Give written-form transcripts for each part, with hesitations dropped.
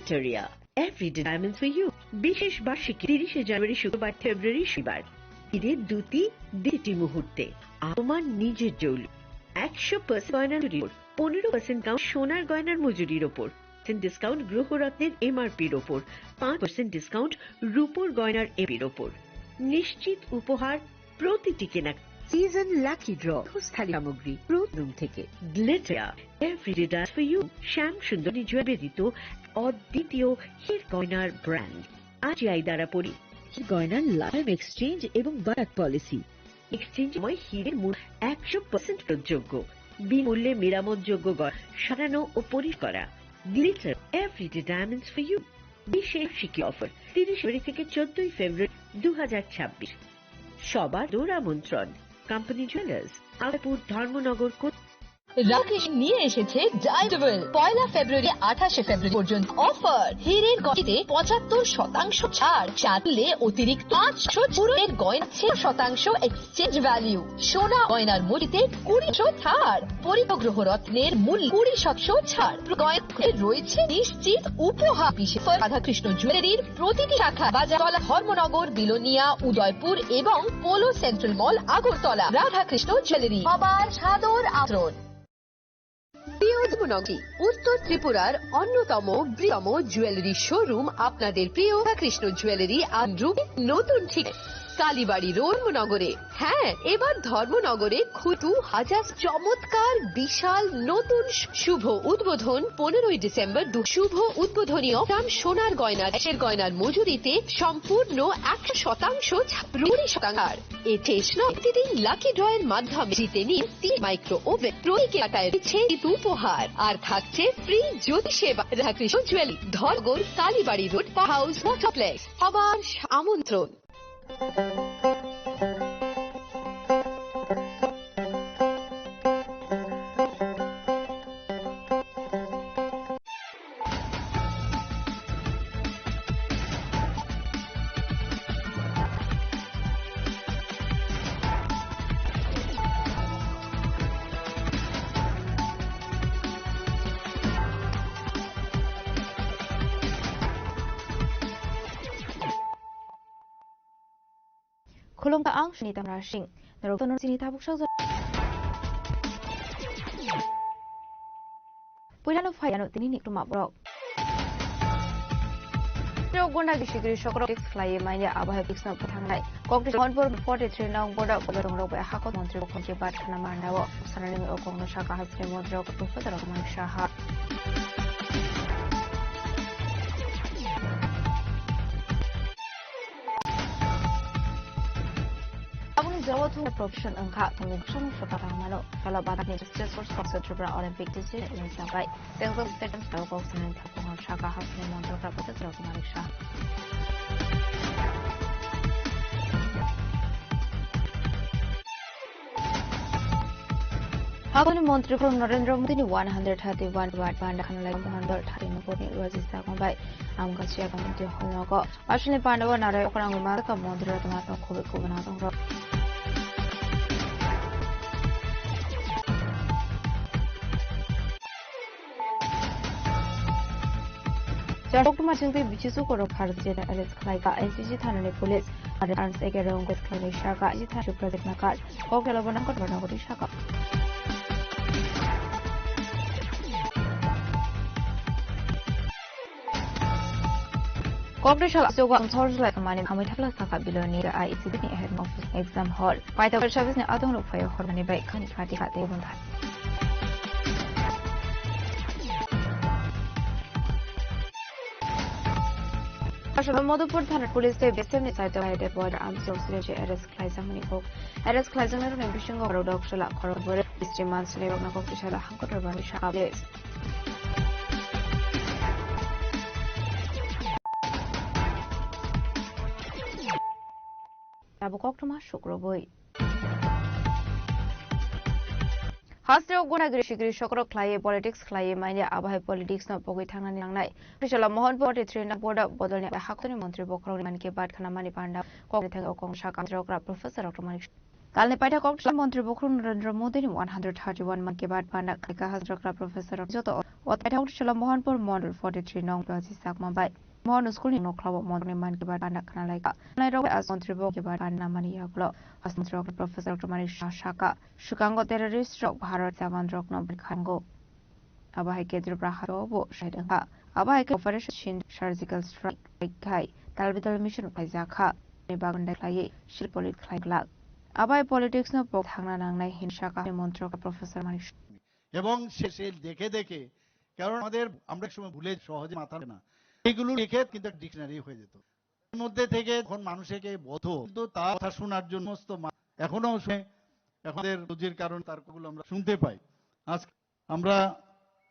গ্লিটারিয়া everyday diamonds for you বিশেষ বার্ষিকী 30 জানুয়ারি শুক্রবার ফেব্রুয়ারি শনিবার ঈদের দুটি মুহূর্তে আমার নিজের জৌলুস 100% গয়নার মজুরির 15% কাউন্ট সোনার গয়নার মজুরির ওপর ডিসকাউন্ট গ্রহরত্নের এমআরপির ওপর 5% ডিসকাউন্ট রূপোর গয়নার এপির ওপর নিশ্চিত উপহার প্রতিটি কেনা সিজন লাকি ড্র স্থায়ী সামগ্রী প্রোডাম থেকে glitter everyday dance for you Shyam Sundari জুয়েলারিত অদ্বিতীয় হীর গয়নার ব্র্যান্ড আজই দ্বারা পড়ি গয়নার লাইফ এক্সচেঞ্জ এবং বারাক পলিসি এক্সচেঞ্জ হীরের মূল্য 100% প্রযোজ্য বিমূল্যে মেরামতযোগ্য গয়না সারানো ও পরিষ্কার করা glitter everyday diamonds for you বিশেষ শিকি অফার 30 ফেব্রুয়ারি থেকে 14 ফেব্রুয়ারি 2026 সবার দৌড় আমন্ত্রণ কোম্পানি জুয়েলার্স আলপুর ধর্মনগর রাকেশ নিয়ে এসেছে ডাইডবল 1 ফেব্রুয়ারি 28 ফেব্রুয়ারি পর্যন্ত অফার হীরের গয়নাতে 75% ছাড় সাথে অতিরিক্ত 500 পুরোনের গয়না 6% এক্সচেঞ্জ ভ্যালু সোনা গয়নার মূল্যে 20% ছাড় পরিগ্রহ রত্নের মূল্য 20% ছাড় গয়নাতে রয়েছে নিশ্চিত উপহার বিশেষ রাধাকৃষ্ণ জুয়েলারির প্রতিটি শাখা বাজারতলা ধর্মনগর বিলোনিয়া উদয়পুর এবং পোলো সেন্ট্রাল মল আগরতলা রাধাকৃষ্ণ জুয়েলারি আবার সাদর আমন্ত্রণ উত্তর ত্রিপুরার অন্যতম বৃহত্তম জুয়েলারি শোরুম আপনাদের প্রিয় কৃষ্ণ জুয়েলারি আন্দ্রুপ নতুন ঠিক কালীবাড়ি ধর্মনগরে হ্যাঁ এবার ধর্মনগরে 2000 চমৎকার বিশাল নতুন শুভ উদ্বোধন 15 ডিসেম্বর শুভ উদ্বোধনীয় সোনার গয়না দেশের গয়নার মজুরিতে সম্পূর্ণ 100% প্রতিদিন লাকি ড্রয়ের মাধ্যমে জিতে নিন 3 মাইক্রো ওভেন প্রতি কেনাকাটায় দিচ্ছে উপহার আর থাকছে ফ্রি জ্যোতি সেবা রাধাকৃষ্ণ জুয়েলারি ধর্মনগর কালীবাড়ি রোড পাওয়ার হাউস মোটরপ্লেক্স আবার আমন্ত্রণ Kulong taang sinita rushing. Narotonon sinita buksa sa Puilano fayano tininik lumabrok. Gonda gishigiri shokro fly mania abahe pixna pathangnai. Kongres honpur 43 nang boda kodorong roba hakot montri konje bat khana mandawo. Sanani o kongno shaka hasre modro professor Rahman Shaha. Zawatu profession angka pengungsun sepatamano kalau batak ni justice for sponsor Tribunal Olympic decision ini sampai dengan statement kalau kau senang tapungan syaka hasil montor rapat terus Malaysia. Hakuni Montri from Narendra Modi ni 131 watt band kan lagi 130 ni register kombai amka sia kamunti honogo asli pandawa narai orang umar ka Montri tomato khobe khobe na tong Dr. Machinti Bichisu Koro Parjeta Alice Klaika, NCG Thanane Police, and Arms Egerong with Klani Shaka, Itachi Project Nakal, Kokalabana Kotanagoti Shaka. Corporation so got source like money, Hamitala Saka Biloni, I sitting ahead of exam hall. By the service, I don't know for your Hormani by Kanikati at the event. Modupur Thanet Police say Western side of the border arms of Sledge Arrest Klaisamanico. Arrest Klaisamer and Bishing of Rodoxala, Corobor, Mr. Slave of Nakokishala, Hankotabani Shables. Abukokma Shukroboi. Hasre Guna Grishigri Shokro Clay politics Clay Mania Abahe politics no Pogitana Nangai. Prishala Mohon 43 na border Bodoni Hakoni Montri Bokro Manke Bat Kanamani Panda, Kogitang Okong Shaka Jogra Professor of Romanic Kalne paita kok Mantri Bokhrun Narendra Modi ni 131 Man Ki Baat Panak Khika Hazrakra Professor Joto Ot paita kok Shala Mohanpur Model 43 Nong Plazi Sak Mumbai Mohon School ni Noklaw Mantri Man Ki Baat Panak Khanalaika Nai Raw as Mantri Bok Ki Baat Panamani Yaklo as Mantri Professor Kamari Shaka Shukango terrorist rok Bharat Savan rok no Khango Abai Kedru Praha Bo Shaidanka Abai Operation Shin Surgical Strike Kai Talbital Mission Kaizaka Nebaganda Klaye Shilpolit Klaglag আবাই politics ন থাংনা নাংনাই হিংসা কাহে মন্ত্রক professor মানিক এবং সে দেখে দেখে কারণ আমরা সময় ভুলে সহজে মাথা না এগুলো লিখে কিন্তু ডিকশনারি হয়ে যেত এর মধ্যে থেকে যখন মানুষকে বোধ কিন্তু তার কথা শোনার জন্য এখনো শুনে আমাদের রুজির কারণ তারগুলো আমরা শুনতে পাই আজ আমরা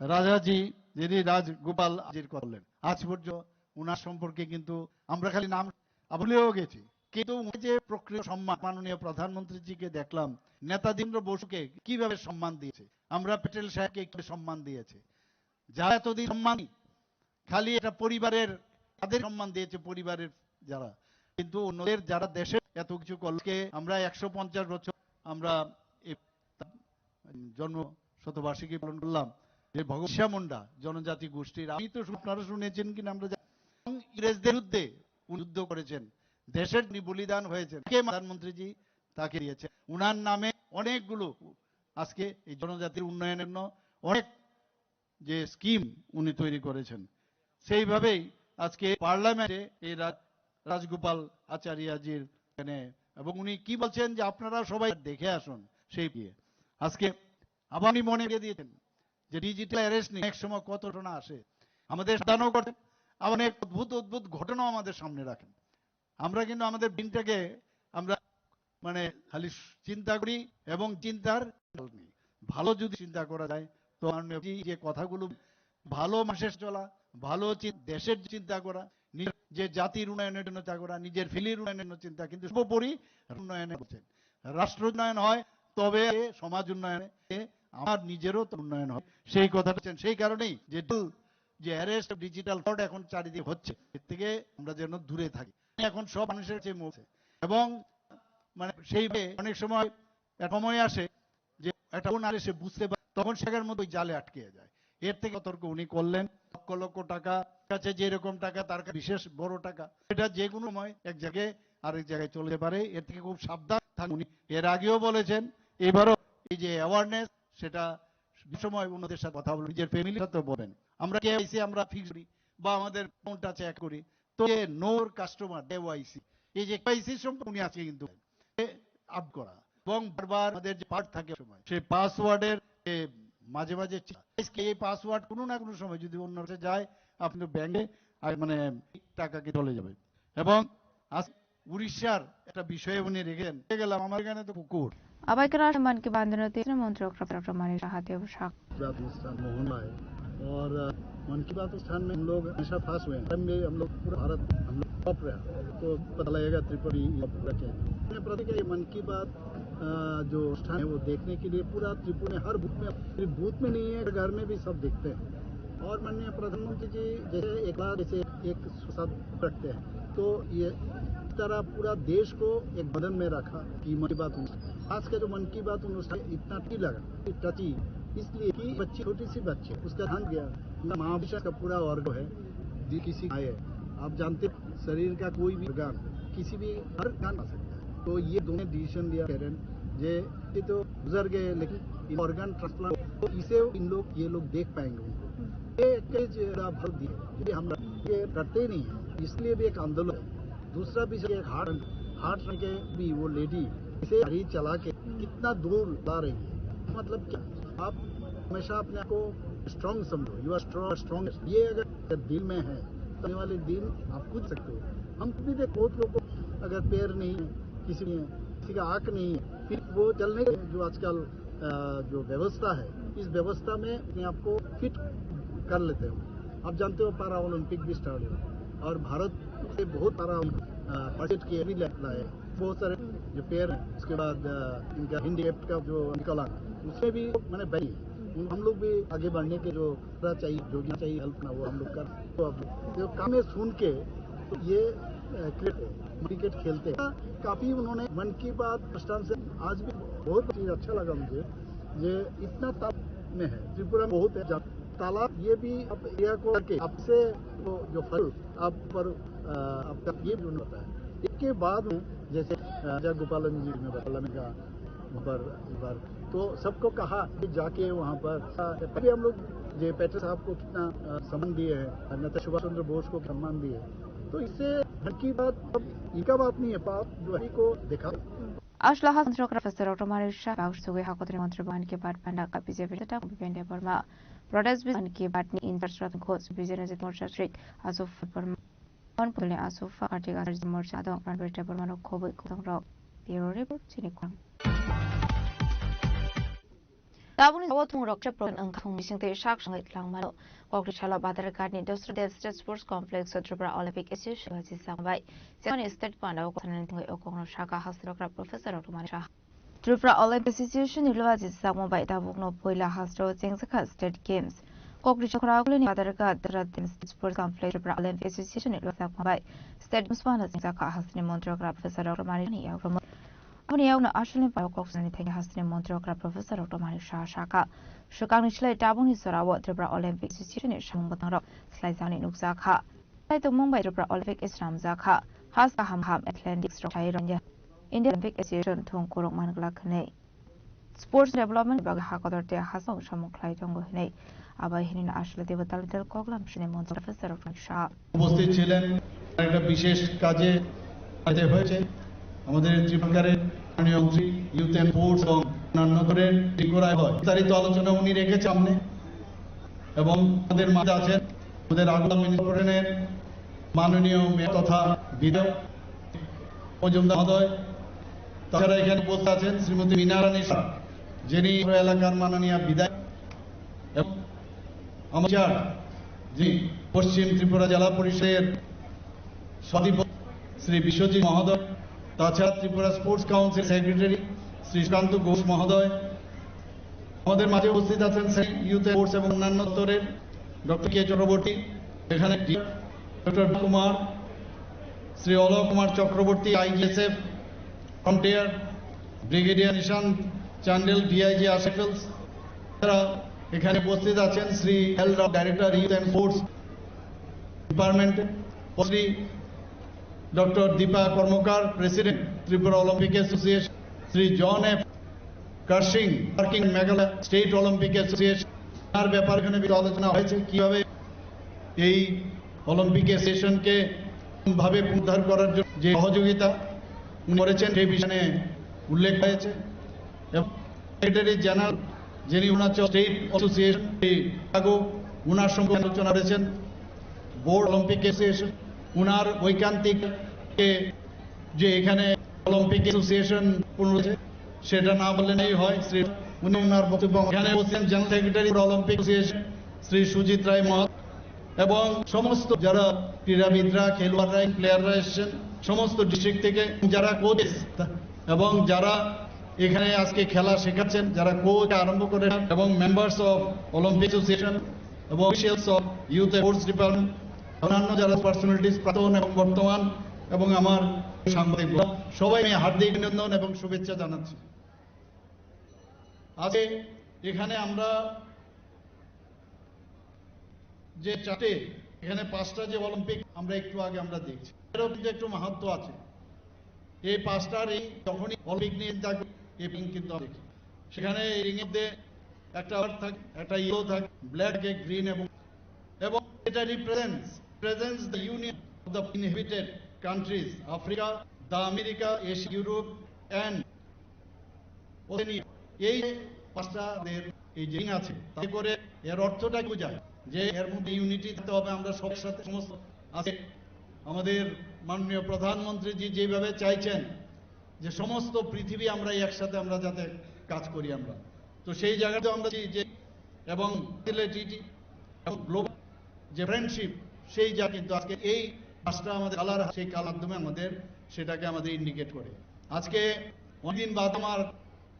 রাজাজি যিনি রাজগোপাল আজির করলেন আজ পর্যন্ত ওনার সম্পর্কে কিন্তু আমরা খালি নাম ভুলেও গেছি কিন্তু যে প্রক্রিয়া সম্মান মাননীয় প্রধানমন্ত্রীজিকে দেখলাম নেতাজি বসুকে কিভাবে সম্মান দিয়েছে আমরা প্যাটেল সাহেবকে কিভাবে সম্মান দিয়েছে যারা এতদিন সম্মান খালি এটা পরিবারের তাদের সম্মান দিয়েছে পরিবারের যারা কিন্তু অন্যদের যারা দেশে এত কিছু করলকে আমরা 150 বছর আমরা জন্ম শতবার্ষিকী পালন করলাম যে ভগবত মুন্ডা জনজাতি গোষ্ঠীর আমি তো আপনারা শুনেছেন কিনা আমরা ইংরেজদের বিরুদ্ধে যুদ্ধ করেছেন দেশের বলিদান হয়েছে কে প্রধানমন্ত্রীজি তাকে দিয়েছে উনার নামে অনেকগুলো আজকে এই জনজাতির উন্নয়নের জন্য অনেক যে স্কিম উনি তৈরি করেছেন সেইভাবেই আজকে পার্লামেন্টে এই রাজগোপাল আচার্যজির এখানে এবং উনি কি বলছেন যে আপনারা সবাই দেখে আসুন সেই দিয়ে আজকে আবার উনি মনে দিয়ে দিয়েছেন যে ডিজিটাল অ্যারেস্ট নিয়ে এক সময় কত ঘটনা আসে আমাদের সাধারণ করেন অনেক অদ্ভুত অদ্ভুত ঘটনাও আমাদের সামনে রাখেন আমরা কিন্তু আমাদের দিনটাকে আমরা মানে খালি চিন্তা করি এবং চিন্তার ভালো যদি চিন্তা করা যায় তো যে কথাগুলো ভালো মানুষের চলা ভালো দেশের চিন্তা করা যে জাতির উন্নয়নের জন্য চিন্তা করা নিজের ফ্যামিলির উন্নয়নের জন্য চিন্তা কিন্তু সর্বোপরি উন্নয়নে বলছেন রাষ্ট্র উন্নয়ন হয় তবে সমাজ উন্নয়নে আমার নিজেরও তো উন্নয়ন হয় সেই কথাটা সেই কারণেই যে অ্যারেস্ট ডিজিটাল ফ্রড এখন চারিদিকে হচ্ছে এর থেকে আমরা যেন দূরে থাকি এখন সব মানুষের চেয়ে মরছে এবং মানে সেই অনেক সময় সময় আসে যে একটা কোন আর এসে বুঝতে পারে তখন সেখানের মতো জালে আটকে যায় এর থেকে সতর্ক উনি করলেন লক্ষ লক্ষ টাকা কাছে যেরকম টাকা তার কাছে বিশেষ বড় টাকা এটা যে কোনো সময় এক জায়গায় আরেক জায়গায় চলে পারে এর থেকে খুব সাবধান থাকুন উনি এর আগেও বলেছেন এবারও এই যে অ্যাওয়ারনেস সেটা সময় অন্যদের সাথে কথা বলবেন নিজের ফ্যামিলির সাথে বলবেন আমরা কেওয়াইসি আমরা ফিক্স করি বা আমাদের অ্যাকাউন্টটা চেক করি তো নোর কাস্টমার কেওয়াইসি এই যে কেওয়াইসি সম্পর্কে উনি আজকে কিন্তু আপ করা এবং বারবার আমাদের যে পার্ট থাকে সময় সেই পাসওয়ার্ডের মাঝে মাঝে এই পাসওয়ার্ড কোনো না কোনো সময় যদি অন্য কাছে যায় আপনি ব্যাংকে মানে টাকাকে চলে যাবে এবং আজ উড়িষ্যার একটা বিষয়ে উনি রেখেছেন গেলাম আমার এখানে তো কুকুর আবাই के राष्ट्र मन की बांधने तीसरे मंत्रों डॉक्टर मानी शाहदेव शाह मोहन आए और मन की बात स्थान में हम लोग हमेशा पास हुए हैं हम लोग पूरा भारत हम लोग टॉप रहा तो पता लगेगा त्रिपुरी रखे प्रति मन की बात जो स्थान है वो देखने के लिए पूरा त्रिपुरा में हर बूथ में नहीं है घर में भी सब देखते हैं और माननीय प्रधानमंत्री जी जैसे एक बार जैसे एक साथ रखते हैं तो ये तरह पूरा देश को एक बदन में रखा कि मन की बात आज का जो मन की बात अनुष्ठान इतना टी लगा टची इसलिए कि बच्ची छोटी सी बच्ची उसका ध्यान दिया महाविश्व का पूरा ऑर्गन है किसी आए आप जानते शरीर का कोई भी organ किसी भी हर ध्यान आ सकता है तो ये दोनों डिसीजन लिया पेरेंट ये तो गुजर गए लेकिन ऑर्गन ट्रांसप्लांट तो इसे ये लोग देख पाएंगे उनको ये हम ये करते ही नहीं है इसलिए भी एक आंदोलन है दूसरा भी एक हार्ट के भी वो लेडी इसे गाड़ी चला के कितना दूर ला रही है मतलब क्या आप हमेशा अपने आप को स्ट्रांग समझो यू आर स्ट्रांग ये अगर दिल में है तो आने वाले दिन आप पूछ सकते हो हम भी देख बहुत लोग को अगर पैर नहीं है किसी का आंख नहीं है फिर वो चलने जो आजकल जो व्यवस्था है इस व्यवस्था में अपने आप को फिट कर लेते हो आप जानते हो पैरा ओलंपिक भी स्टार्ट हुआ और भारत से बहुत सारा बजट के भी लाए बहुत सारे जो पेयर हैं उसके बाद इनका हैंडीकैप्ड का जो निकला उसमें भी मैंने बनी हम लोग भी आगे बढ़ने के जो चाहिए जो चाहिए हेल्प ना वो हम लोग कर तो अब जो काम है सुन के तो ये क्रिएट क्रिकेट खेलते हैं। काफी उन्होंने मन की बात प्रस्थान से आज भी बहुत चीज अच्छा लगा मुझे, ये इतना तालाब में है त्रिपुरा में बहुत है तालाब, ये भी अब एरिया को करके आपसे जो फल आप पर आपका ये भी होता है। इसके बाद में जैसे राजा गोपालन जी ने बताया वहाँ पर तो सबको कहा कि जाके वहाँ पर अभी हम लोग जे पेट्रोल साहब को कितना सम्मान दिए हैं, नेता सुभाष चंद्र बोस को सम्मान दिए, तो इससे मन की बात अब इनका बात नहीं है, बात जो है को दिखा। Ashlah Central Professor Dr. Marisha Bausui Hakotri Montrban ke Bat Panda Kapizia Vita Bipende Burma. Protest with Anki Batni in Sarstrat Coast, Business at Morsha Street, as of Burma. On Pule as of Article Morsha, Don Ranbert Burmano Kobe Kutang Rock. Bureau Report, Sinicon. Dabun Watung Rock Chapron and Commission the Sharks and Langmano, Kokrishala Badar Garden, Industrial State Sports Complex, or Tribra Olympic Association, which is some by Seven State Panda, Okono Shaka Hospital Professor of Manisha. Tribra Olympic Association, Ilwas is some by Davugno Poila Hastro, Singaka State Games. Kokrishala Badar Garden Sports Complex, Tribra Olympic Association, it was some by State Muswana Singaka Hasni Montreal Professor of Marini from Union Ashley Biocox and anything has in Montreal Professor of Manisha Shaka. Shukanichla Tabun is Sarawa Tribra Olympic Association is Shambutaro, Slizani Nukzaka. Like the Mumbai Tribra Olympic Islam Zaka, Haska Hamham Atlantic Structure, Indian Olympic Association Tonkoro Manglakane. Sports Development Bagahakotor de Hasan Shamu Claytongo Hene, Abahin Ashley Devatal Koglam Shinemon Professor of Manisha. উপস্থিত ছিলেন একটা বিশেষ কাজে হয়েছে আমাদের ত্রিপুরার মাননীয় মন্ত্রী ইউথ এন্ড স্পোর্টস এবং অন্যান্য ধরনের ত্রিপুরায় হয় বিস্তারিত আলোচনা উনি রেখেছেন সামনে এবং আমাদের মাঝে আছেন আমাদের আগামী মিনিস্ট্রেশনের মাননীয় মেয়র তথা বিধায়ক মজুমদার মহোদয়, তাছাড়া এখানে উপস্থিত আছেন শ্রীমতী মিনা রানী শাহ যিনি এলাকার মাননীয় বিধায়ক এবং আমার যিনি পশ্চিম ত্রিপুরা জেলা পরিষদের সভাপতি শ্রী বিশ্বজিৎ মহোদয়, তাছাড়া Tripura sports council secretary Shri Sukanta Ghosh মহোদয়, আমাদের মাঝে উপস্থিত আছেন ইউথ স্পোর্টস এবং অন্যান্য স্তরের ডক্টর কে চক্রবর্তী, এখানে doctor Kumar, Shri Alok Kumar Chakraborty IGSF frontier, brigadier Nishant Chandel DIG আশিফেলস, তারা এখানে উপস্থিত আছেন Shri L Rao director youth and sports department, Shri doctor Dipa Karmakar president Tripura Olympic association, Shri John F Kharsing working Meghalaya state Olympic association. তার ব্যাপারে এখানে আলোচনা হয়েছে কিভাবে এই অলিম্পিক অ্যাসোসিয়েশনকে ভাবে পুনরুদ্ধার করার জন্য যে সহযোগিতা করেছেন সেই বিষয়ে উল্লেখ হয়েছে এবং সেক্রেটারি জেনারেল যিনি অরুণাচল স্টেট অ্যাসোসিয়েশন চিকাগো উনার সঙ্গে আলোচনা করেছেন। বোর্ড অলিম্পিক অ্যাসোসিয়েশন উনার ঐকান্তিক যে এখানে অলিম্পিক অ্যাসোসিয়েশন রয়েছে সেটা না বললে নেই হয়। শ্রী উনি ওনার বক্তব্য এখানে বলছেন general secretary Olympic association Shri Sujit Roy মহাত এবং সমস্ত যারা ক্রীড়াবিদরা খেলোয়াড়রা প্লেয়াররা এসেছেন সমস্ত ডিস্ট্রিক্ট থেকে, যারা কোচ এবং যারা এখানে আজকে খেলা শেখাচ্ছেন, যারা কোচ আরম্ভ করে এবং মেম্বার্স অফ অলিম্পিক অ্যাসোসিয়েশন এবং officials of youth sports department, অন্যান্য যারা পার্সোনালিটিস প্রাক্তন এবং বর্তমান এবং আমার সাংবাদিক সবাই আমি হার্দিক অভিনন্দন এবং শুভেচ্ছা জানাচ্ছি। আজকে এখানে আমরা যে চারটে এখানে পাঁচটা যে অলিম্পিক আমরা একটু আগে আমরা দেখছি, এরও কিন্তু একটু মাহাত্ম আছে। এই পাঁচটার এই যখনই অলিম্পিক নিয়ে থাকবে এই পিঙ্ক কিন্তু দেখি সেখানে এই রিং এর মধ্যে একটা থাকে, একটা ইয়েলো থাকে, ব্ল্যাক, গ্রিন এবং এটা represents the union of the inhabited countries, Africa, the America, Asia, Europe and Oceania. এই পাঁচটা এই যে আছে তাতে করে এর অর্থটা কি বোঝায় যে এর মধ্যে ইউনিটি থাকতে হবে, আমরা সবার সাথে সমস্ত আছে। আমাদের মাননীয় প্রধানমন্ত্রী জি যেভাবে চাইছেন যে সমস্ত পৃথিবী আমরা একসাথে আমরা যাতে কাজ করি আমরা, তো সেই জায়গাটা আমরা যে এবং এবং গ্লোবাল যে ফ্রেন্ডশিপ সেই যা কিন্তু আজকে এই পাঁচটা আমাদের কালার সেই কালার মাধ্যমে আমাদের সেটাকে আমাদের ইন্ডিকেট করে। আজকে অনেকদিন বাদ আমার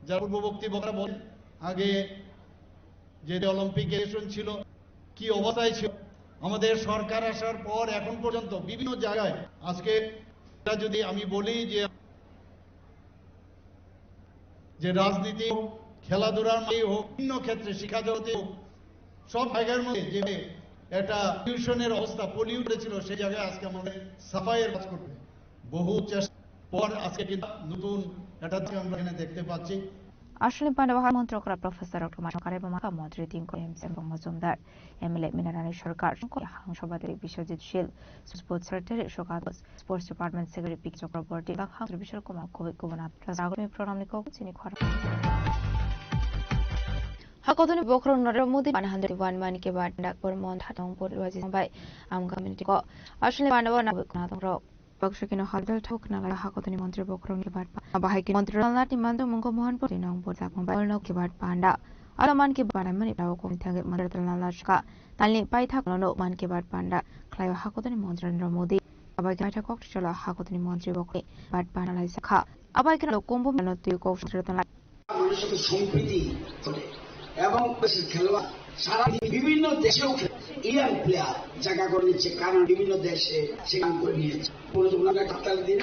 যারা পূর্ববর্তী বক্তা বলেন আগে যে অলিম্পিক এসোসিয়েশন ছিল কি অবস্থায় ছিল, আমাদের সরকার আসার পর এখন পর্যন্ত বিভিন্ন জায়গায় আজকে এটা যদি আমি বলি যে রাজনীতি হোক, খেলাধুলার মধ্যে হোক, বিভিন্ন ক্ষেত্রে শিক্ষা জগতে হোক, সব জায়গার মধ্যে যে একটা পলিউশনের অবস্থা পলিউটেড ছিল, সেই জায়গায় আজকে আমাদের সাফাইয়ের কাজ করতে বহু চেষ্টা পর আজকে কিন্তু নতুন একটা আমরা এখানে দেখতে পাচ্ছি। আসলে পান্ডাবাহার মন্ত্রকরা প্রফেসর ডক্টর সরকার এবং মন্ত্রী তিনকো এমসি মজুমদার এমএলএ মিনারানী সরকার সভাপতি বিশ্বজিৎ শীল স্পোর্টস সেক্রেটারি শোকাত sports department secretary P Chakraborty বিশ্বর কুমার কবি কুবনাথ আগামী প্রণামী কব চিনি খরা হাকতনি বখরন নরেন্দ্র মোদী 101 মান के बाद डाकपर मन थाथं पलवाजी बाय आम कम्युनिटी को আসলে পান্ডাবা নাবকনাথং बक्सकिन हलदल ठोक नाला हाकतनि मन्त्री बखरन के बाद बाहायकि मन्त्री लाटी मान्द मंगो मोहन पति नंग बोजाक मोबाइल नो के बाद पांडा अलमान के बाद मनि लाव को थागे मन्त्री लालाशका तालनि पाइथा नो मान के बाद पांडा क्लाय हाकतनि मन्त्री नरेंद्र मोदी अबाय गाथा कक चला हाकतनि मन्त्री बखरे बाद पानालाई सखा अबाय के कुंभ मेलति को सत्रतला মানুষের সাথে সম্প্রীতি করে এবং খেলোয়াড় সারা বিভিন্ন দেশেও ইরান প্লেয়ার জায়গা করে নিচ্ছে, কারণ বিভিন্ন দেশে সেখান করে নিয়েছে। কাতার দিন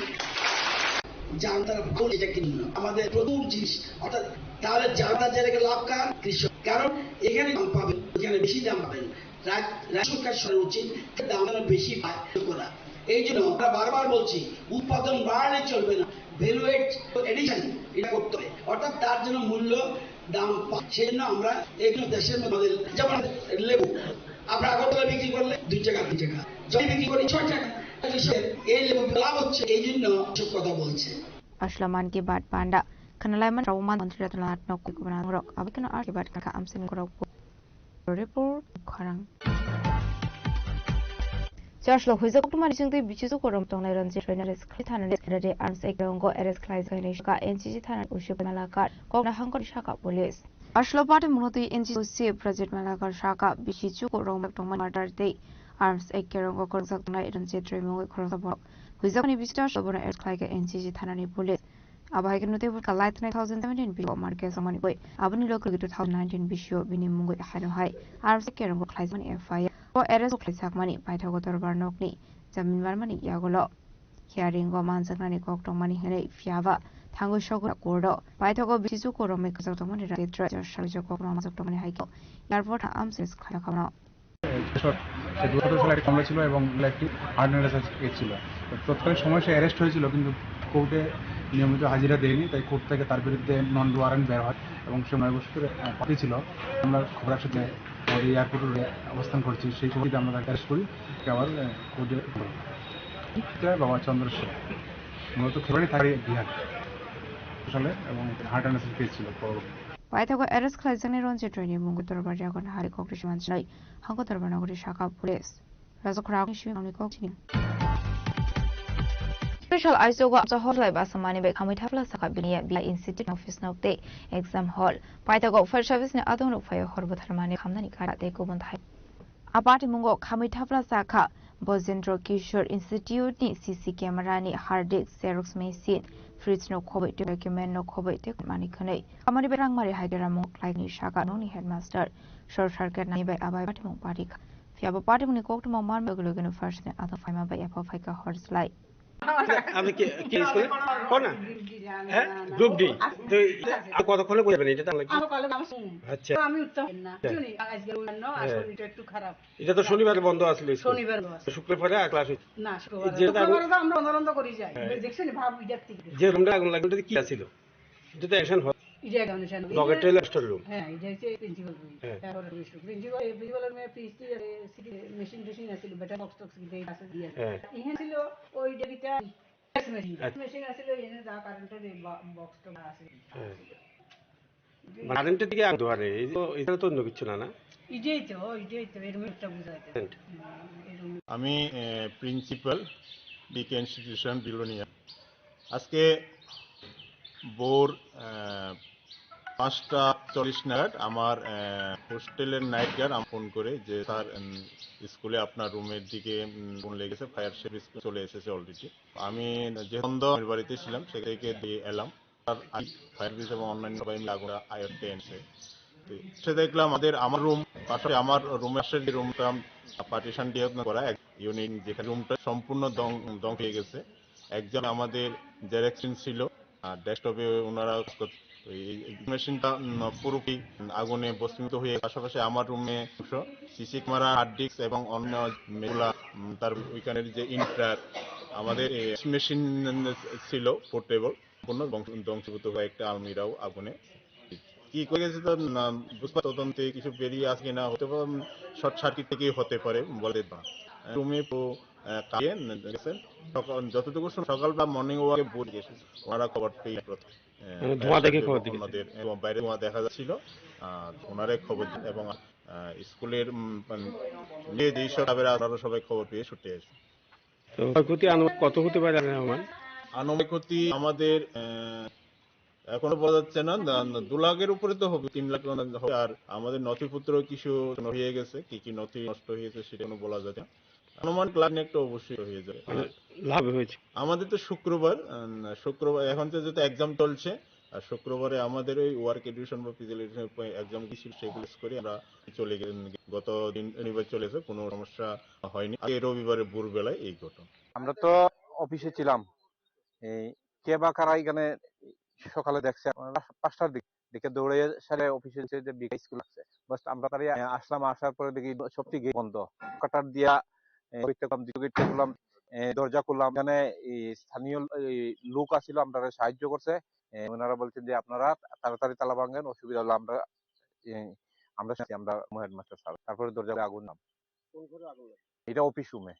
যান তারা ভুল, এটা কিন্তু আমাদের প্রথম জিনিস, অর্থাৎ তাহলে যারা যাদেরকে লাভ কার কৃষক, কারণ এখানে দাম পাবেন, এখানে বেশি দাম পাবেন। সরকার সরা উচিত দাম বেশি পায় করা। এই জন্য আমরা বারবার বলছি উৎপাদন বাড়ালে চলবে না, ভ্যালু এডিশন এটা করতে হবে, অর্থাৎ তার জন্য মূল্য দাম সেই জন্য আমরা এগুলো দেশের মধ্যে যেমন লেবু আমরা আগরতলা বিক্রি করলে 2 টাকা 3 টাকা, যদি বিক্রি করি 6 টাকা, এই লেবু লাভ হচ্ছে, এই জন্য সব কথা বলছে। আসলামান के बाद पांडा खनलायमन रवमान मंत्री रत्नाथ नक कुबना रक अबकन आर के बाद का आमसिन करक report खरां Charlo who is a Kumarising the beaches of Korom Tonga and Trainer Kritan and Arms Egongo Eres Klaisanishka NCG Tan Uship Malakar, Kogna Hankor Shaka Police. Ashlo Party Munoti NCC President Malakar Shaka, Bishichu, Roma Toma Martyr Day, Arms Ekerongo Konsak Night and Jetrimo across the box. Who is only visitors over Eres Klaiga NCG Tanani Police. Abahanote would collect 2017 below Marquez Money Boy, Abani local 2019 Bishop Binimungo Hanohai, Arms Ekerongo Klaisman Fire. Eres Klisak money, Pythagotor Barnokni, Zamin Varmani, Yagolo, Kiaringo Manzakani Kokto Money Hene, Fiava, Tango Shogo Gordo, Pythago Bizuko, makers of the money, treasure, Shako, Ramazoktomani Haiko, Yarvota Amses Kakano. কমলা ছিল এবং একটি আর্নারাইজার case ছিল। তৎকালীন সময় সে arrest হয়েছিল, কিন্তু কোর্টে নিয়মিত হাজিরা দেয়নি, তাই কোর্ট থেকে তার বিরুদ্ধে নন ওয়ারেন্ট বের হয় এবং সে 9 বছরের পার্টি ছিল। আমরা খবরের সাথে আমাদের এয়ারপোর্টে অবস্থান করছি, সেই সময়তে আমরা তাকে অ্যারেস্ট করি, আবার কোর্টে বাবা চন্দ্রেশ্বর মূলত খেলানি থাকে বিহার সালে এবং হার্ট অ্যাটাকের কেস ছিল। Pythago Eres Klaisani Ronje Training Mungo Torbajagon Hari Kokrishiman Snai, Hanko Torbanagori Shaka Police. Razokranishi on the Cocktail. Special Isoga of the Hotline Basamani Bekamitafla Sakabinia via Institute Office Note Day Exam Hall. Pythago Fire Service in Adon of Fire Horbatamani Kamani Kara de Gobontai. Apart Mungo Kamitafla Saka, Bozendro Kishore Institute, CC Camera, Hard Disk, Xerox Machine. Fritz no COVID document no COVID money connect. Amari Berang Mari Hydra Monk like Shaka Noni Headmaster. Short Sharkat Nai by Abai Batimon Party. Fiaba Party when you go to Mamman Beglogan first and other Fima by Apofika Horse Light. আমি কি কি স্কুলে কোন না হ্যাঁ group D তো কতক্ষণে করে যাবেন এটা তাহলে কি আচ্ছা আমি উত্তম না শুনি আজকে অন্য আসলে এটা একটু খারাপ, এটা তো শনিবারে বন্ধ আসলে শনিবার শুক্রবারে ক্লাস না শুক্রবারে তো আমরা বন্ধ করি যাই দেখছেন ভাব বিদ্যার্থী যে রুমটা আগুন লাগলো এটা কি ছিল, এটা তো অ্যাকশন হয় এটা অ্যাকশন লকেট রেজিস্টার রুম হ্যাঁ এটা হচ্ছে প্রিন্সিপাল রুম তারপরে প্রিন্সিপালের মে পিএসটি সিটি মেশিন মেশিন আছে বেটা বক্স টক্স দিতে আছে দিয়ে ইহা ছিল ওই যেটা মেশিন আছে এনে যা কারেন্টের বক্স টক্স আছে কারেন্টের দিকে আনতে পারে এটা তো অন্য কিছু না না এটাই তো এর মধ্যে বুঝাইতে আমি প্রিন্সিপাল ডিকে ইনস্টিটিউশন বিলোনিয়া। আজকে ভোর 5:40 নাগাদ আমার হোস্টেলের নাইট গার্ড আমাকে ফোন করে যে স্যার স্কুলে আপনার রুমের দিকে ফোন লেগেছে, ফায়ার সার্ভিস চলে এসেছে অলরেডি। আমি যে সন্ধ্যার বাড়িতে ছিলাম সেখান থেকে দিয়ে এলাম, আর ফায়ার সার্ভিস এবং অন্যান্য সবাই মিলে আগুন আয়ত্তে এনেছে। সে দেখলাম আমার রুম পাশে, আমার রুমের পাশে যে রুমটা পার্টিশন দিয়ে করা ইউনিট, যেখানে রুমটা সম্পূর্ণ ধ্বংস হয়ে গেছে একজন আমাদের জেরক্স ছিল, আর ডেস্কটপে ওনারা এই মেশিনটা পুরোপুরি আগুনে ভস্মীভূত হয়ে, পাশাপাশি আমার রুমে সিসি ক্যামেরা, হার্ড ডিস্ক এবং অন্য মেগুলা, তার ওইখানের যে ইন্টার, আমাদের মেশিন ছিল পোর্টেবল, পূর্ণ ধ্বংসীভূত হয়ে একটা আলমিরাও আগুনে। কি করে গেছে তো বুঝতে, তদন্তে কিছু বেরিয়ে আসে কিনা, হতে পারে শর্ট সার্কিট থেকেই হতে পারে, বলে না। রুমে গেছেন যতটুকু সকাল বা মর্নিং ওয়াকে বলে গেছে, ওনারা খবর পেয়ে ধোঁয়া দেখে খবর আমাদের বাইরে ধোঁয়া দেখা যাচ্ছিল, ওনারাই খবর দিন এবং স্কুলের যেসব আপনারা সবাই খবর পেয়ে ছুটে আসে। তো ক্ষয়ক্ষতি কত হতে পারে আনুমানিক ক্ষতি আমাদের এখনো বোঝা যাচ্ছে না, 2 লাখের উপরে তো হবে, 3 লাখ হবে। আর আমাদের নথিপত্র কিছু হয়ে গেছে, কি কি নথি নষ্ট হয়েছে সেটা কোনো বলা যাচ্ছে না। আনুমানিক লাখ একটা অবশ্যই হয়ে যাবে। লাভ হয়েছে আমাদের তো শুক্রবার এখন তো যেহেতু এক্সাম চলছে, আর শুক্রবারে আমাদের ওই ওয়ার্ক এডুকেশন বা ফিজিক্যাল এডুকেশন এক্সাম কি ছিল সেগুলো করে আমরা চলে গেলাম। গত দিন শনিবার চলেছে, কোনো সমস্যা হয়নি। আগে রবিবারে ভোরবেলায় এই ঘটনা। আমরা তো অফিসে ছিলাম, এই কে বা কারা এখানে সকালে দেখছে 5টার দিকে দৌড়ে সারে অফিসে যে বিকাল স্কুল আছে, বাস আমরা তারই আসলাম। আসার পরে দেখি সবটি গেট বন্ধ, কাটার দিয়া করলাম, দরজা করলাম। এখানে স্থানীয় লোক আসছিল, আমরা সাহায্য করছে। ওনারা বলছেন যে আপনারা তাড়াতাড়ি তালা ভাঙেন, অসুবিধা হলো আমরা হেডমাস্টার স্যার। তারপরে দরজায় আগুন নাম, এটা অফিস রুমে।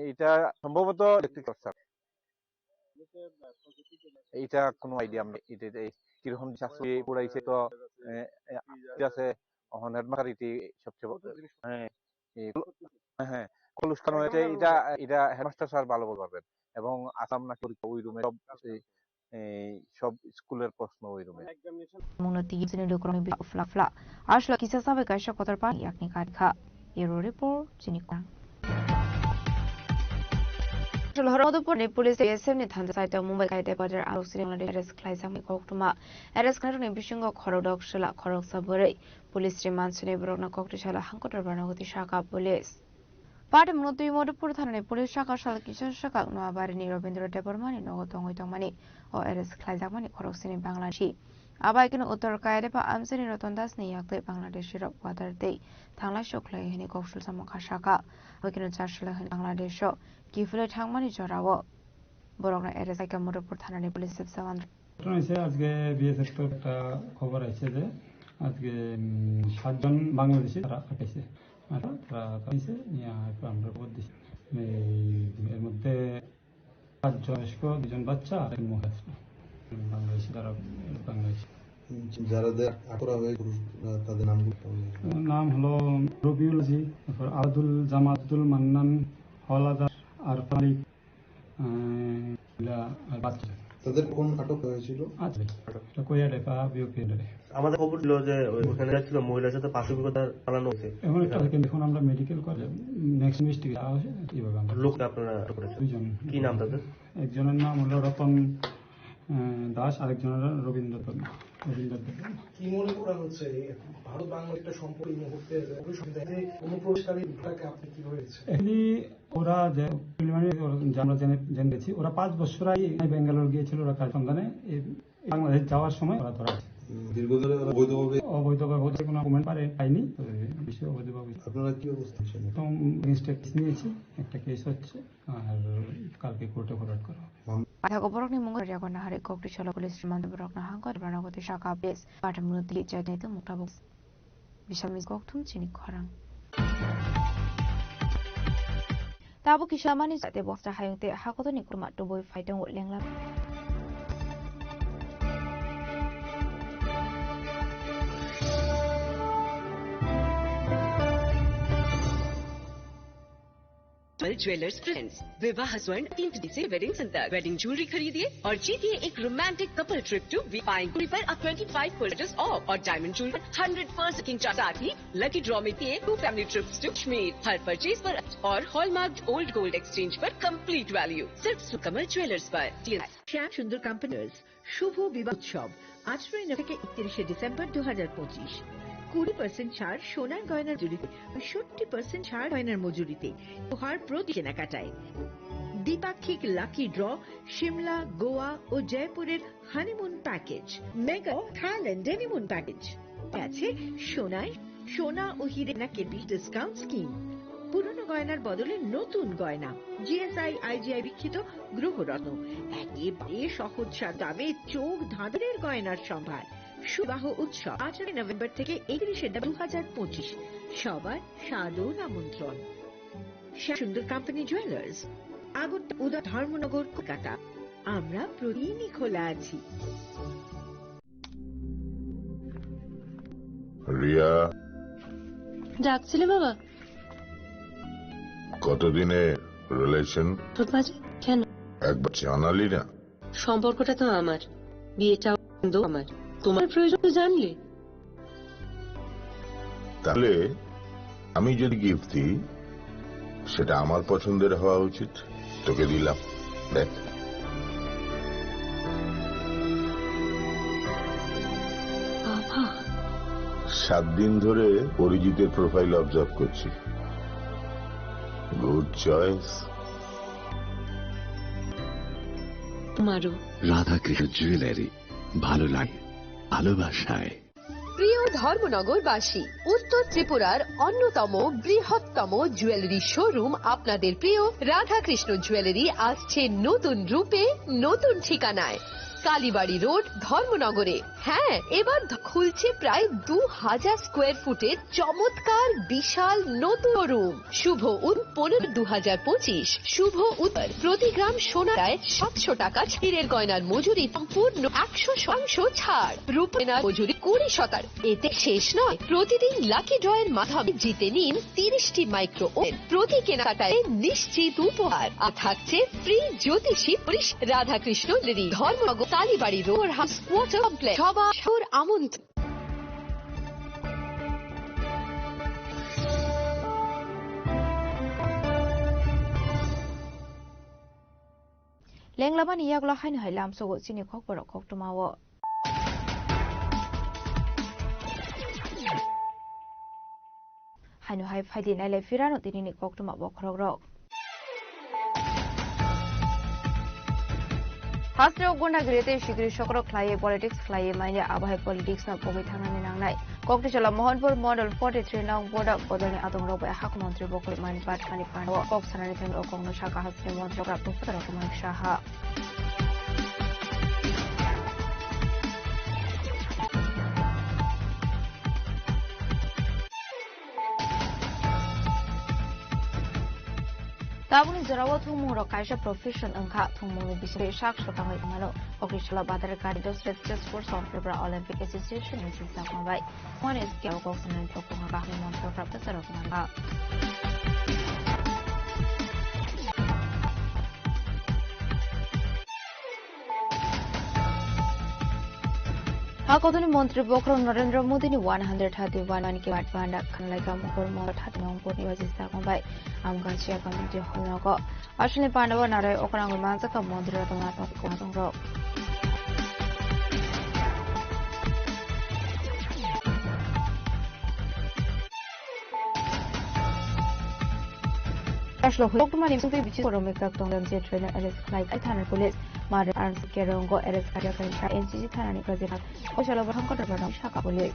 এইটা সম্ভবত ইলেকট্রিক শর্ট। এইটা কোনো আইডিয়া আমি কিরকম শাস্তি পড়াইছে তো আছে হেডমাস্টার ইটি সবচেয়ে হ্যাঁ অনুষ্ঠান হয়েছে। এটা হেডমাস্টার স্যার ভালো বলতে পারবেন। এবং আসাম নাকি ওই রুমে সব স্কুলের প্রশ্ন ওই রুমে। Munati Zinulu Kromi Fla Ashla Kisa Sabe Kasha Kotarpa Yakni Kadka Euro Report Jinikwa হরমদপুর পুলিশ এসএমনি থানা সাইটে মুম্বাই কাইতে বাজার আলোচনা বাংলাদেশ ক্লাইজামি কক্টমা এরেস খারনে বিসঙ্গ খরডক শালা খরক সাবরে পুলিশ রিমান্সনে বরনা কক্টশালা হাঙ্কটার বানাগতি শাখা পুলিশ পাটে মনতুই মদপুর থানানে পুলিশ শাখা শালা কিশোর শাখা নোয়াবাড়ি রবীন্দ্র দেববর্মানি নগত হইতমানি ও এরেস ক্লাইজামানি খরক সিনি বাংলাদেশি আবাই কিনো উত্তর কায়দে বা আমসেনি রতন দাস নি ইয়াকতে বাংলাদেশের ওয়াদার দে থাংলা শক্লাই হিনি কৌশল সামখা শাখা ওইকিনো চারশলা হিনি বাংলাদেশ কিফলে থাংমানি জরাও বরংনা এরেসাইকা মদপুর থানানি পুলিশ সেবসাওয়ান হয়েছে। আজকে বিএসএফ তো একটা খবর আছে যে আজকে 7 জন বাংলাদেশি তারা আটকেছে, তারা আমরা খবর দিচ্ছি। এর মধ্যে 5 জন বয়স্ক, 2 জন বাচ্চা আর 1 মহিলা বাংলাদেশি। তারা বাংলাদেশি যারা আটক হয়েছে তাদের নাম হলো রবিউল জি, তারপর আব্দুল জামাতুল মান্নান, হলাদার আরফালিক, বাচ্চা। তাদের কোন আটক হয়েছিল? আমাদের খবর ছিল যে ওখানে ছিল মহিলার সাথে পাশবিকতা চালানো হয়েছে। এখন একটা দেখুন আমরা মেডিকেল করে নেক্সট ইনভেস্টিগেশন আছে কিভাবে আমরা লোক আপনারা আটক করেছেন। 2 জন। কি নাম তাদের? একজনের নাম হলো রতন দাস, আরেকজনের রবীন্দ্র দেববর্মা। কি মনে করা হচ্ছে ভারত বাংলা একটা সম্পর্ক এই মুহূর্তে অনুপ্রবেশকারী আপনি কি হয়েছে? ওরা যে আমরা জেনেছি ওরা 5 বছর আগে বেঙ্গালোর গিয়েছিল, ওরা কাজ সন্ধানে বাংলাদেশ যাওয়ার সময় ওরা ধরা আছে। দীর্ঘদিন অবৈধভাবে কোনো কমেন্ট পাইনি, অবৈধভাবে। আপনারা কি অবস্থা নিয়েছি, একটা কেস হচ্ছে আর কালকে কোর্টে ফরওয়ার্ড করা হবে। পাঠাগোবরকনি মঙ্গল জাগরণ হারে কক্টিশালা পুলিশ রিমান্ড বরকনা হাঙ্কট বানাগতি শাখা বেস পাঠামুনতি জায়গাতে মুক্তাবক বিশাল মিস গক্তুম চিনি খরাং তাবো কিসামানি জাতে বস্তা হায়তে হাকতনি কুরমা টবই ফাইটং লেংলা ज्वेलर्स फ्रेंड्स विवाह स्वर्ण 3 से वेडिंग सेंटर वेडिंग ज्वेलरी खरीदिए और जीतिए एक रोमांटिक कपल ट्रिप टू पाएंगे पर अब 25% ऑफ और डायमंड ज्वेलरी 100% किंग साथ ही लकी ड्रॉ में दिए 2 फैमिली ट्रिप्स टू कश्मीर हर परचेज पर और हॉलमार्क ओल्ड गोल्ड एक्सचेंज पर कंप्लीट वैल्यू सिर्फ सुकमल ज्वेलर्स पर। শ্যাম সুন্দর কোম্পানিজ শুভ বিবাহ উৎসব 18 থেকে 31 ডিসেম্বর 2025। 20% ছাড় সোনার গয়নার মজুরিতে, 60% ছাড় গয়নার মজুরিতে, উপহার প্রতি কেনাকাটায়। দ্বিপাক্ষিক লাকি ড্র, শিমলা, গোয়া ও জয়পুরের honeymoon package, mega Thailand honeymoon package আছে সোনা ও হীরে কেনার ডিসকাউন্ট স্কিম, পুরনো গয়নার বদলে নতুন গয়না, জিএসআই আইজিআই বিক্ষিত গ্রহরত্ন, একেবারে সহজ দামে চোখ ধাঁধরের গয়নার সম্ভার। সুবাহ উৎসব 8 নভেম্বর থেকে 31 2025, সবার সাদর আমন্ত্রণ। সুন্দর কোম্পানি জুয়েলার্স, আগরতলা, ধর্মনগর, কলকাতা। আমরা প্রতিদিনই খোলা আছি। রিয়া, ডাকছিলে বাবা? কতদিনে রিলেশন? কেন একবার জানালি না? সম্পর্কটা তো আমার, বিয়েটাও আমার, তোমার প্রয়োজন তো জানলে। তাহলে আমি যদি গিফট দিই সেটা আমার পছন্দের হওয়া উচিত। তোকে দিলাম, দেখ। বাবা, 7 দিন ধরে অরিজিতের প্রোফাইল অবজার্ভ করছি। Good choice. তোমারও। রাধাকৃষ্ণ জুয়েলারি, ভালো লাগে ভালোবাসায়। প্রিয় ধর্মনগরবাসী, উত্তর ত্রিপুরার অন্যতম বৃহত্তম জুয়েলারি শোরুম আপনাদের প্রিয় রাধাকৃষ্ণ জুয়েলারি আসছে নতুন রূপে, নতুন ঠিকানায়, কালীবাড়ি রোড, ধর্মনগরে। হ্যাঁ, এবার খুলছে প্রায় 2000 স্কোয়ার ফুটের চমৎকার বিশাল নতুন রুম। শুভ 15/2025, শুভ উত্তর। প্রতি গ্রাম সোনায় 700 টাকা, হীরের গয়নার মজুরি সম্পূর্ণ 100% ছাড়, রূপের মজুরি 20%। এতে শেষ নয়, প্রতিদিন লাকি ড্রয়ের মাধ্যমে জিতে নিন 30টি মাইক্রো ওভেন। প্রতি কেনাকাটায় নিশ্চিত উপহার, আর থাকছে ফ্রি জ্যোতিষী রাধাকৃষ্ণ জুয়েলারি, ধর্মনগর, কালীবাড়ি রোড, হাউস কোয়ার্টার কমপ্লেক্স। সবার আমন্ত্রণ। লেংলাবান ইয়াগলা হাইন হাইলাম সগো চিনি খক বড় খক টুমাও হাইনো হাই ফাইদি নাইলে ফিরানো দিনি খক টুমা বখরক রক हास्ट्रे गन्ना गिरिते शिग्री सकरो ख्लाये पॉलिटिक्स ख्लाये माइने आबाहाय पॉलिटिक्स ना पगै थांनानै नांनाय कक्टिचला मोहनपुर मॉडल 43 नং बोर्ड बदलनि आदं रबाय हाक मंत्री बखर माइन पाटखानि पानो कक सानानि थें अकंनो शाखा हास्ट्रे मंत्री ग्राफ फुतर रकमान साहा ताबुनि जराव थुमुर कायसा प्रोफेशन अंखा थुमुनि बिसरे साख सताङै मानो अक्रिसला बादार कारिडस रेजिस्टर्स फर सफ्टवेयर ओलम्पिक एसोसिएशन नि सिस्टमबाय वन इज केव गसननि थोखङा बाहै मन्त्र प्राप्त सरकमानबा हाकथनि मंत्री बखर नरेंद्र मोदी नि 131 के बाट बांडा खनलाइका मुखर मग 30 नং बोर्ड नियोजित गंबाय आमगासिया कमिटी हलनग असलि पाण्डव नाराय अकरांग मानसका मंत्री रतनात्मक कोदंग Ashlo Hokmani Sufi which is Romeka Tongan Trainer Alice Clyde Itana Police, Mother Arms Kerongo, Alice Kariaka, NCC Tanani President, Oshalova Hankota Shaka Police.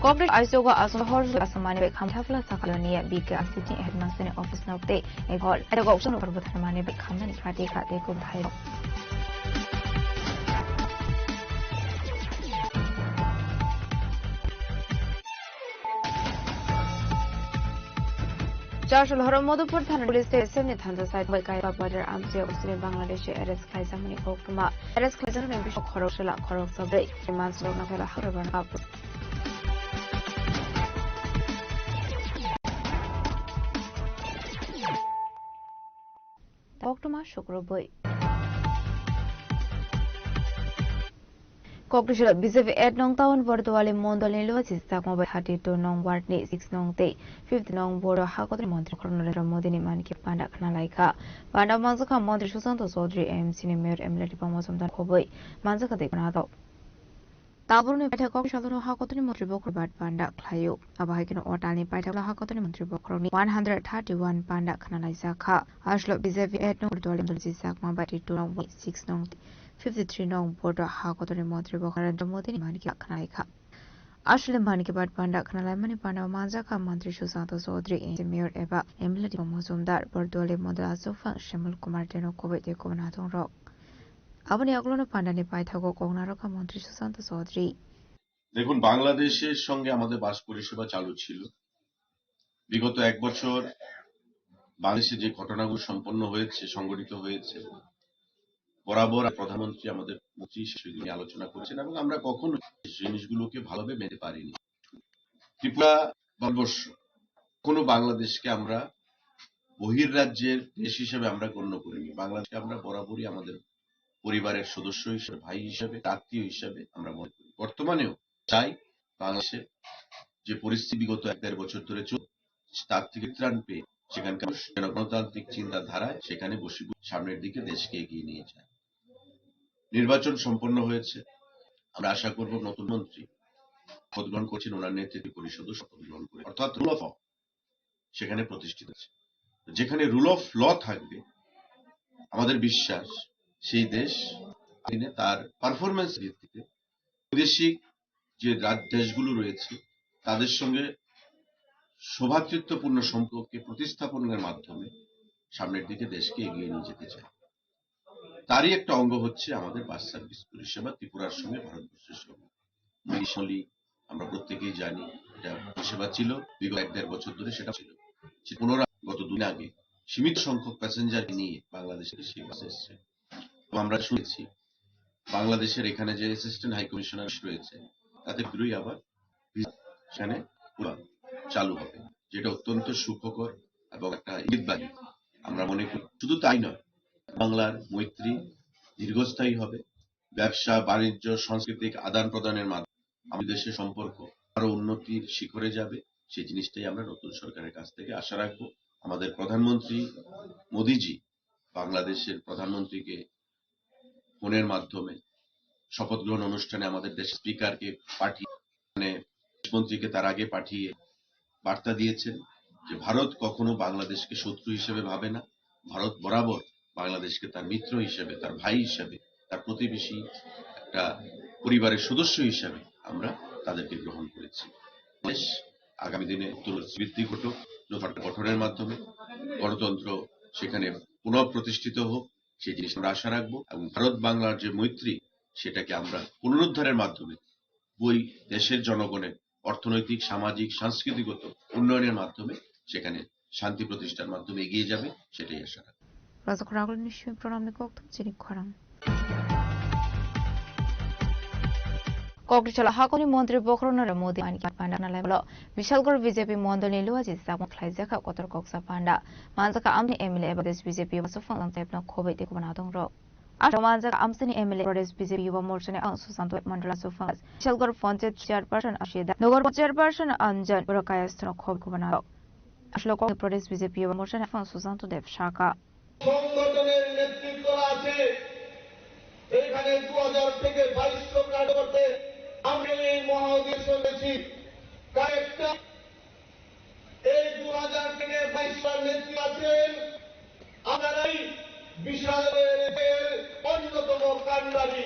Corporate Isoga Aso Horse Asamani become Tafla Sakalonia, Big City Headmaster Office Note Day, a call at a option of Buthamani become an Pratica, they could hide. Joshua Horomodopur Than Police Station, Tanda Side by Kaiba Border Amsia, Bangladesh, Eres Kaizamani Okuma, Eres Kaizan and Bishop Koroshala, Korok Sabre, the man's Lona Haravan up. Oktoma Shukroboy. Cockrishal BJP 8 nong town Bordwali Mondolin Losis Takma 32 nong Wardney 6 nong day 5th nong Bordo Hakotri Montri Corner Modini Manki Panda Kanalaika Panda Manzaka Montri Susanto Sodri MC Mayor Emily Pamosum Koboy Manzaka de Granado ताबुरनि पाइथाखौ सालुनो हागतनि मन्त्रि बखर बाद panda ख्लायो आबाहायकिनो अटालनि पाइथाखौ हागतनि मन्त्रि बखरनि 131 panda खनालाय जाखा आश्लो BJP 8 number दल जिसाक माबायदि 2 नंग 6 नंग 53 नंग board हागतनि मन्त्रि बखर नरेंद्र मोदी नि मानकी खनालायखा आश्ले मानकी बाद पान्डा खनालाय मनि पान्डा मानजाका मन्त्री सुशांत चौधरी मेयर एबा एमएलए मजुमदार बरदोले मदल आसुफां श्यामल कुमार तेनो कोबेते कोनाथों रक আপনি আগলনো পান্ডানি পাই থাকো কংনারকা মন্ত্রী সুশান্ত চৌধুরী দেখুন বাংলাদেশের সঙ্গে আমাদের বাস পরিষেবা চালু ছিল বিগত এক বছর বাংলাদেশে যে ঘটনাগুলো সম্পন্ন হয়েছে সংগঠিত হয়েছে বরাবর প্রধানমন্ত্রী আমাদের মন্ত্রী সেগুলো নিয়ে আলোচনা করেছেন এবং আমরা কখনো জিনিসগুলোকে ভালোভাবে মেনে পারিনি ত্রিপুরা ভারতবর্ষ কোনো বাংলাদেশকে আমরা বহির্রাজ্যের দেশ হিসেবে আমরা গণ্য করিনি বাংলাদেশকে আমরা বরাবরই আমাদের পরিবারের সদস্য হিসেবে ভাই হিসেবে আত্মীয় হিসেবে আমরা মনে করি বর্তমানেও চাই বাংলাদেশে যে পরিস্থিতি বিগত 1.5 বছর ধরে চলছে তার থেকে ত্রাণ পেয়ে সেখানকার গণতান্ত্রিক চিন্তাধারায় সেখানে বসে সামনের দিকে দেশকে এগিয়ে নিয়ে যায় নির্বাচন সম্পন্ন হয়েছে আমরা আশা করব নতুন মন্ত্রী শপথ গ্রহণ করছেন ওনার নেতৃত্বে পরিষদও শপথ গ্রহণ করে অর্থাৎ রুল অফ ল সেখানে প্রতিষ্ঠিত আছে যেখানে রুল অফ ল থাকবে আমাদের বিশ্বাস সেই দেশ তার পারফরমেন্স ভিত্তিতে বৈদেশিক যে দেশগুলো রয়েছে তাদের সঙ্গে সৌভ্রাতৃত্বপূর্ণ সম্পর্কে প্রতিস্থাপনের মাধ্যমে সামনের দিকে দেশকে এগিয়ে নিয়ে যেতে চায় তারই একটা অঙ্গ হচ্ছে আমাদের বাস সার্ভিস পরিষেবা ত্রিপুরার সঙ্গে ভারতবর্ষের সঙ্গে মিশনলি আমরা প্রত্যেকেই জানি এটা পরিষেবা ছিল বিগত 1.5 বছর ধরে সেটা ছিল পুনরায় গত 2 দিন আগে সীমিত সংখ্যক প্যাসেঞ্জার নিয়ে বাংলাদেশের সেই বাস এসছে আমরা শুনেছি বাংলাদেশের এখানে যে অ্যাসিস্ট্যান্ট হাই কমিশনার রয়েছে তাদের বিরুদ্ধে আবার সেখানে চালু হবে যেটা অত্যন্ত সুখকর এবং একটা ইঙ্গিতবাহী আমরা মনে করি শুধু তাই নয় বাংলার মৈত্রী দীর্ঘস্থায়ী হবে ব্যবসা বাণিজ্য সাংস্কৃতিক আদান প্রদানের মাধ্যমে আমাদের দেশের সম্পর্ক আরো উন্নতির শিখরে যাবে সেই জিনিসটাই আমরা নতুন সরকারের কাছ থেকে আশা রাখবো আমাদের প্রধানমন্ত্রী মোদিজি বাংলাদেশের প্রধানমন্ত্রীকে ফোনের মাধ্যমে শপথ গ্রহণ অনুষ্ঠানে আমাদের দেশের স্পিকারকে পাঠিয়ে মন্ত্রীকে তার আগে পাঠিয়ে বার্তা দিয়েছেন যে ভারত কখনো বাংলাদেশকে শত্রু হিসেবে ভাবে না ভারত বরাবর বাংলাদেশকে তার মিত্র হিসেবে তার ভাই হিসেবে তার প্রতিবেশী একটা পরিবারের সদস্য হিসেবে আমরা তাদেরকে গ্রহণ করেছি দেশ আগামী দিনে বৃদ্ধি ঘটুক গঠনের মাধ্যমে গণতন্ত্র সেখানে পুনঃপ্রতিষ্ঠিত হোক সেই জিনিস আমরা আশা রাখবো এবং ভারত বাংলার যে মৈত্রী সেটাকে আমরা পুনরুদ্ধারের মাধ্যমে ওই দেশের জনগণের অর্থনৈতিক সামাজিক সাংস্কৃতিগত উন্নয়নের মাধ্যমে সেখানে শান্তি প্রতিষ্ঠার মাধ্যমে এগিয়ে যাবে সেটাই আশা রাখবো কংগ্রেসলা হাকনি মন্ত্রী বখর নরেন্দ্র মোদী মানকি পান্ডা নালাই বলো বিশালগড় বিজেপি মন্ডল নিলুয়াজি সামন খ্লাইজাকা কতর কক্সা পান্ডা মানজাকা আমনি এমএলএ এবাদেশ বিজেপি ওয়াসুফাং লাংতাইপনা খোবাইতে কুবনা দং রক আশা মানজাকা আমসিনি এমএলএ প্রদেশ বিজেপি युवा मोर्चाने आं सुशांत मंडला सुफां বিশালগড় পঞ্চায়েত চেয়ারপারসন আশিদা নগর চেয়ারপারসন অঞ্জন বরকায়াস্তন খোব কুবনা রক আসলে প্রদেশ বিজেপি युवा मोर्चाने आं सुशांत देव শাখা সংগঠনের নেতৃত্ব আছে এখানে 2000 থেকে 2200 কাজ করতে আমরা এই মহাউদ্দেশ্য রয়েছি কয়েকটা এই 2000 থেকে 2200 নেত্রী আছেন আপনারাই বিশালের অন্যতম কান্ডারি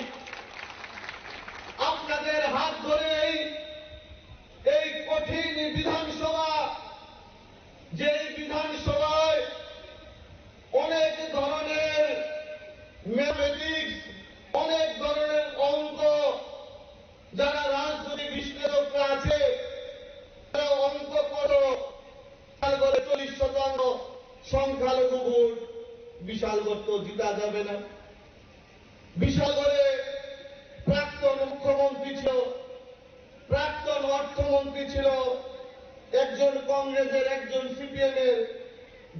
আপনাদের হাত ধরে এই কঠিন বিধানসভা যে বিধানসভায় অনেক ধরনের ম্যাথমেটিক্স অনেক ধরনের অঙ্ক যারা রাজনৈতিক বিশ্লেষকরা আছে তারা অঙ্ক করো 40% সংখ্যালঘু ভোট বিশালগড় তো জিতা যাবে না বিশালগড়ে প্রাক্তন মুখ্যমন্ত্রী ছিল প্রাক্তন অর্থমন্ত্রী ছিল একজন কংগ্রেসের একজন সিপিএম এর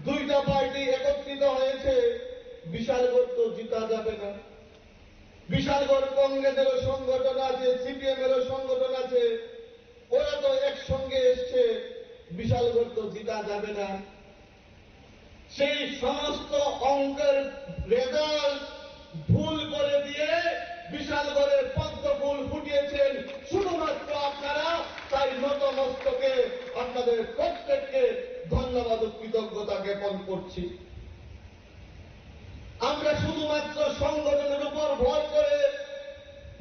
দুইটা পার্টি একত্রিত হয়েছে বিশালগড় তো জিতা যাবে না বিশালগড় কংগ্রেসেরও সংগঠন আছে সিপিএম এরও সংগঠন আছে ওরা তো একসঙ্গে এসছে বিশালগড় তো জিতা যাবে না সেই সমস্ত অঙ্কের রেজাল্ট ভুল করে দিয়ে বিশালগড়ের পদ্ম ফুল ফুটিয়েছেন আপনাদের প্রত্যেককে ধন্যবাদ ও কৃতজ্ঞতা জ্ঞাপন করছি। আমরা শুধুমাত্র সংগঠনের উপর ভর করে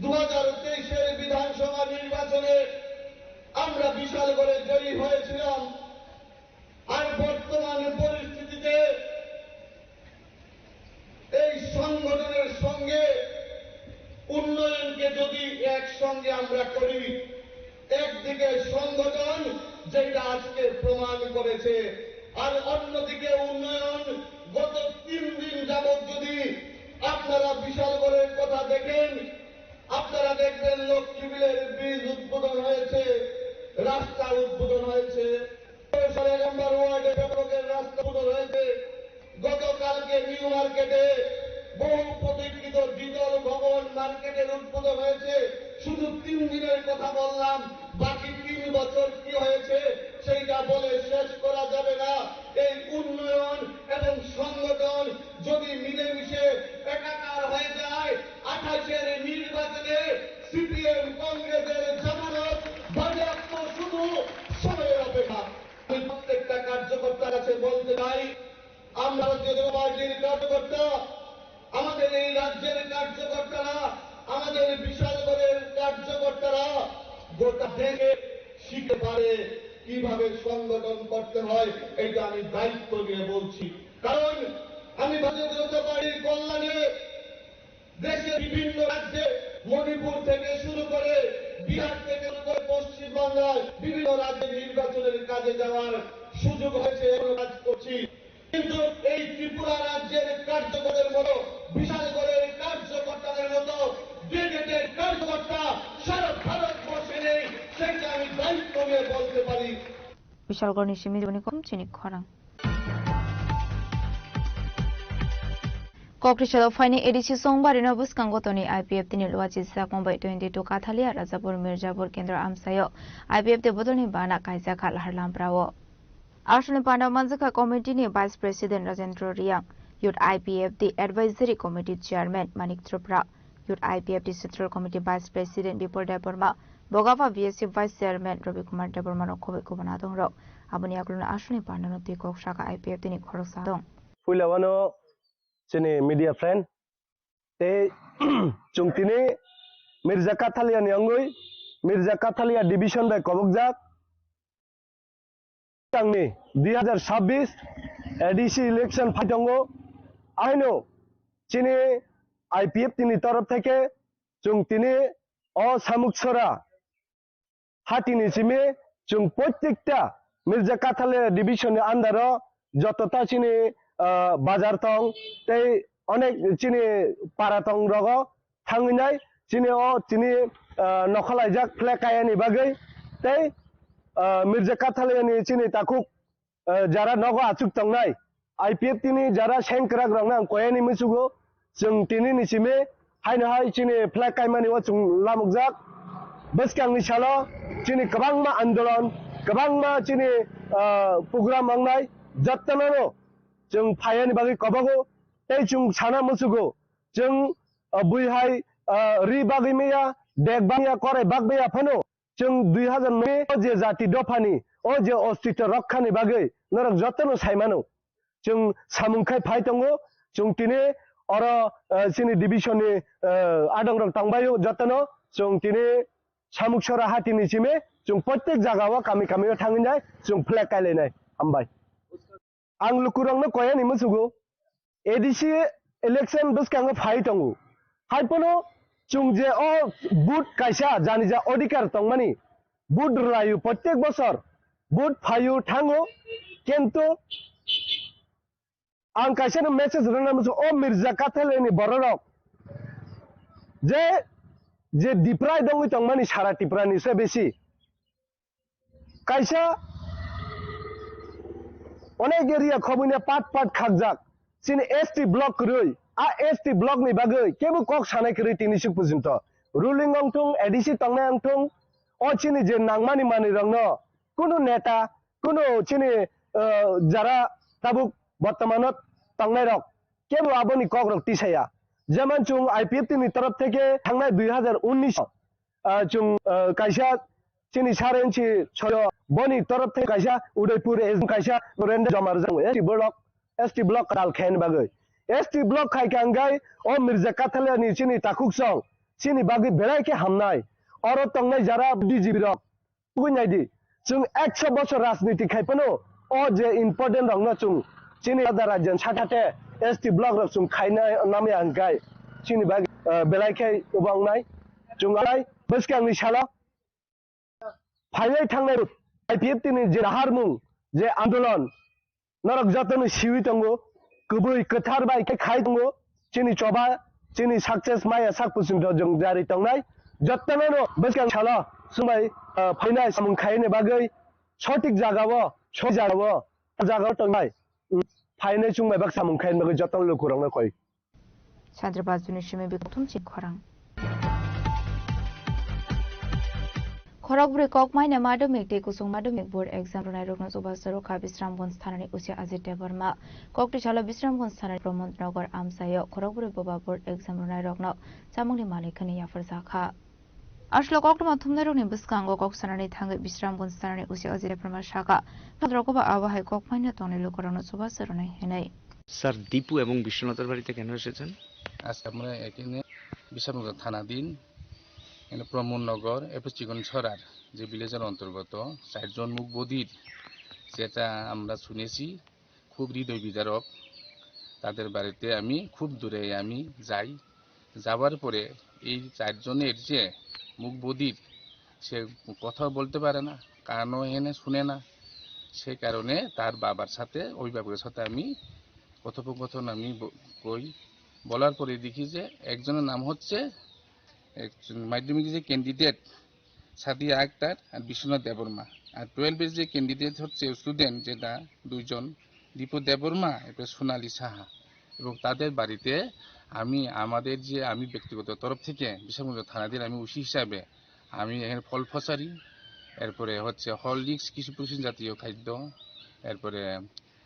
2023-এর বিধানসভা নির্বাচনে আমরা বিশাল করে জয়ী হয়েছিলাম, আর বর্তমান পরিস্থিতিতে এই সংগঠনের সঙ্গে উন্নয়নকে যদি একসঙ্গে আমরা করি, একদিকে সংগঠন যেটা আজকে প্রমাণ করেছে, আর অন্যদিকে উন্নয়ন। গত 3 দিন যাবৎ যদি আপনারা বিশালগড়ের কথা দেখেন, আপনারা দেখবেন লক্ষ্মীবিলের ব্রিজ উদ্বোধন হয়েছে, রাস্তা উদ্বোধন হয়েছে, 1 নম্বর ওয়ার্ডে ব্যাপকের রাস্তা উদ্বোধন হয়েছে। গতকালকে নিউ মার্কেটে বহু প্রতীক্ষিত দ্বিতল ভবন মার্কেটের উদ্বোধন হয়েছে। শুধু 3 দিনের কথা বললাম, বাকি 3 বছর কি হয়েছে সেইটা বলে শেষ করা যাবে না। এই উন্নয়ন এবং সংগঠন যদি মিলেমিশে একাকার হয়ে যায়, 28-এর নির্বাচনে সিপিএম কংগ্রেসের জামানত বাজেয়াপ্ত শুধু সময়ের অপেক্ষা। আমি প্রত্যেকটা কার্যকর্তার কাছে বলতে চাই, আমরা যে পার্টির কার্যকর্তা, আমাদের এই রাজ্যের কার্যকর্তারা, আমাদের বিশালগড়ের কার্যকর্তারা গোটা দেশে শিখতে পারে কিভাবে সংগঠন করতে হয়। এটা আমি দায়িত্ব নিয়ে বলছি, কারণ আমি ভারতীয় জনতা পার্টির কল্যাণে দেশের বিভিন্ন রাজ্যে, মণিপুর থেকে শুরু করে বিহার থেকে শুরু করে পশ্চিমবাংলার বিভিন্ন রাজ্যে নির্বাচনের কাজে যাওয়ার সুযোগ হয়েছে, কাজ করছি। কিন্তু এই ত্রিপুরা রাজ্যের কার্যকরের মতো, বিশালগড়ের কার্যকর্তাদের মতো ডেডিকেটেড কার্যকর্তা সারা ভারতবর্ষে নেই, সেটা আমি দায়িত্ব নিয়ে বলতে পারি। বিশালগড় নিশিমি জীবনীকম চিনি খরাং কক্রিশাল ফাইনি এডিসি সংবারিনো বুসকাঙ্গতনি আইপিএফ তিনি লওয়াচি সাকমবাই 22 কাথালিয়া রাজাপুর মির্জাপুর কেন্দ্র আমসাयो আইপিএফ তে বদলনি বানা কাইজা খাল হারলামপ্রাও আসলে পান্ডা মানজাকা কমিটিनि vice president Rajendra Reang youth IPFT advisory committee chairman Manik Tripura youth IPFT central committee vice president Bipul Debbarma বগাফা VSC vice chairman Rabi Kumar দেববর্মানো খবই কুবনা দংরো আবনি আকলুন আসলে পান্ডানো তুই কক শাখা আইপিএফ তিনি খরকসা দং ফুইলাওয়ানো चने मीडिया फ्रेंड ते चुंगतिने मिर्जा काथालिया नियंगुई मिर्जा काथालिया डिविजन बाय कबकजाक टांगने 2026 एडीसी इलेक्शन फाइटंगो आइनो चने आईपीएफ तिनी तरफ थेके चुंगतिने अ सामुकसरा हाटिनि सिमे चुंग प्रत्येकटा मिर्जा काथालिया डिविजन आन्दारो जतता चने बाजार तंग ते अनेक चिनी पारा तंग रगो थांगिनाय चिनी ओ चिनी नखलायजाक फ्लेकायानि बागै ते मिर्जा काथालियानि चिनी ताकु जारा नगो आचुक तंगनाय आईपीएफ तिनी जारा सेंक्राग रंना कोयानि मिसुगो जों तिनि निसिमे हायनो हाय चिनी फ्लेकायमानि वा जों लामुकजाक बसकांनि सालो चिनी गोबांमा आन्दोलन गोबांमा चिनी प्रग्राम आंनाय जत्तनानो जों फायानि बागै कबागो तै जों साना मुसुगो जों बुइहाय रि बागै मैया देख बाया करे बागबैया फनो जों 2009 जे जाति दफानि ओ जे अस्तित्व रक्षानि बागै नरक जतनो साइमानो जों सामुंखाय फाइतंगो जों तिने अर सिनि डिविजननि आदंरक तांबायो जतनो जों तिने सामुकसरा हाटिनि सिमे जों प्रत्येक जागावा कामि कामियाव थांगिनाय जों फ्लेग कायलायनाय हामबाय आं लुकुरंनो कोयानि मुसुगो एडीसी इलेक्शन बसकांगो फाइटंगो हाइपनो चुंगजे ओ बुट कायसा जानिजा अधिकार तंगमानि बुट रायु प्रत्येक बছর बुट फायु थांगो किन्तु आं कायसानो मेसेज रना मुसु ओ मिर्जा काथालियानि बररक जे जे दिप्राय दंगि तंगमानि सारा टिप्रानि से बेसि कायसा अनेक एरिया खबुने पाट पाट खागजाक सिनि एसटी ब्लॉक रई आ एसटी ब्लॉक नि बागै केबो कक सानाय करै तिनिसु पर्यन्त रुलिंग अंथुं एडीसी तंनाय अंथुं अ चिनि जे नांगमानि मानि रंनो कुनु नेता कुनु चिनि जारा ताबुक बर्तमाনত तंनाय रक केबो आबोनि कक रक तिसाया जेमन चुं आईपीएफ तिनि तरफ थेके थांनाय 2019 चुं कायसा चिनि 4 इंची 6 বনি তরফ থেকে কাইসা উদয়পুর কাইসা রেন্ডে জমার যাং এসটি ব্লক কাল খেন বাগৈ এসটি ব্লক খাইকাঙ্গাই ও মির্জা কাথালিয়ানি চিনি তাকুক সং চিনি বাগৈ বেড়াইকে হামনাই অর তংনাই যারা ডিজিবি রক বুঝাইদি जों 100 বছর রাজনীতি খাইপনো ও যে ইম্পর্টেন্ট রং না जों চিনি দারা জেন সাটাতে এসটি ব্লক রক जों খাইনাय নামে আঙ্গাই চিনি বাগৈ বেলাইखाय उबांनाय जों आइ बसकांनि साला फाइनाय थांनाय आइपिएफ नि जे हारमुं जे आन्दोलन नरक जतन सिवि दंगो गुबै गोथार बायके खाय दंगो चिनि चबा चिनि सक्सेस माया साकपुसिन जों जारि दंनाय जतननो बसकां साला सुमाय फाइनाय सामुं खायने बागै सटिक जागाव जागाव दंनाय फाइनाय सुमाय बाग सामुं खायने बागै जतन लुकुरंना खय साद्रबाज जुनिसिमे बिकथुम चिक खरां खरगपुर ककमाइना माध्यमिक टेकुसुं माध्यमिक बोर्ड एग्जाम रनाय रगन सुबा सरोखा विश्रामगंज थानानि उसे अजित वर्मा ककटिशाला विश्रामगंज थानानि प्रमोद नगर आमसायो खरगपुर बबा बोर्ड एग्जाम रनाय रगन सामुंनि मालिकनि याफर जाखा आश्लो ककटमा थुमनाय रगनि बिस्कांगो ककसानानि थाङै विश्रामगंज थानानि उसे अजित वर्मा शाखा फद्रकबा आवाहाय ककमाइना तंनि लोकरन सुबा सरनाय हेनाय স্যার দীপু এবং বিশ্বনাথের বাড়িতে কেন এসেছেন? আজকে আমরা এখানে বিশালগঞ্জ থানাধীন প্রমোদনগর এপচিগন ছড়ার যে ভিলেজের অন্তর্গত ৬০ জন মুখ বধির যেটা আমরা শুনেছি খুব হৃদয় বিদারক। তাদের বাড়িতে আমি খুব দূরে আমি যাই, যাওয়ার পরে এই ৪ জনের যে মুখ বধির সে কথা বলতে পারে না, কানও এনে শুনে না, সে কারণে তার বাবার সাথে অভিভাবকের সাথে আমি কথোপকথন আমি কই। বলার পরে দেখি যে একজনের নাম হচ্ছে মাধ্যমিক যে ক্যান্ডিডেট সাদিয়া আক্তার আর বিশ্বনাথ দেববর্মা, আর 12-এর যে ক্যান্ডিডেট হচ্ছে স্টুডেন্ট যেটা দুইজন দীপু দেববর্মা এবং সোনালী সাহা, এবং তাদের বাড়িতে আমি ব্যক্তিগত তরফ থেকে বিশালগঞ্জ থানাধীন আমি ওসি হিসাবে আমি এখানে ফল ফসারি, এরপরে হচ্ছে হরলিক্স কিছু প্রোটিন জাতীয় খাদ্য, এরপরে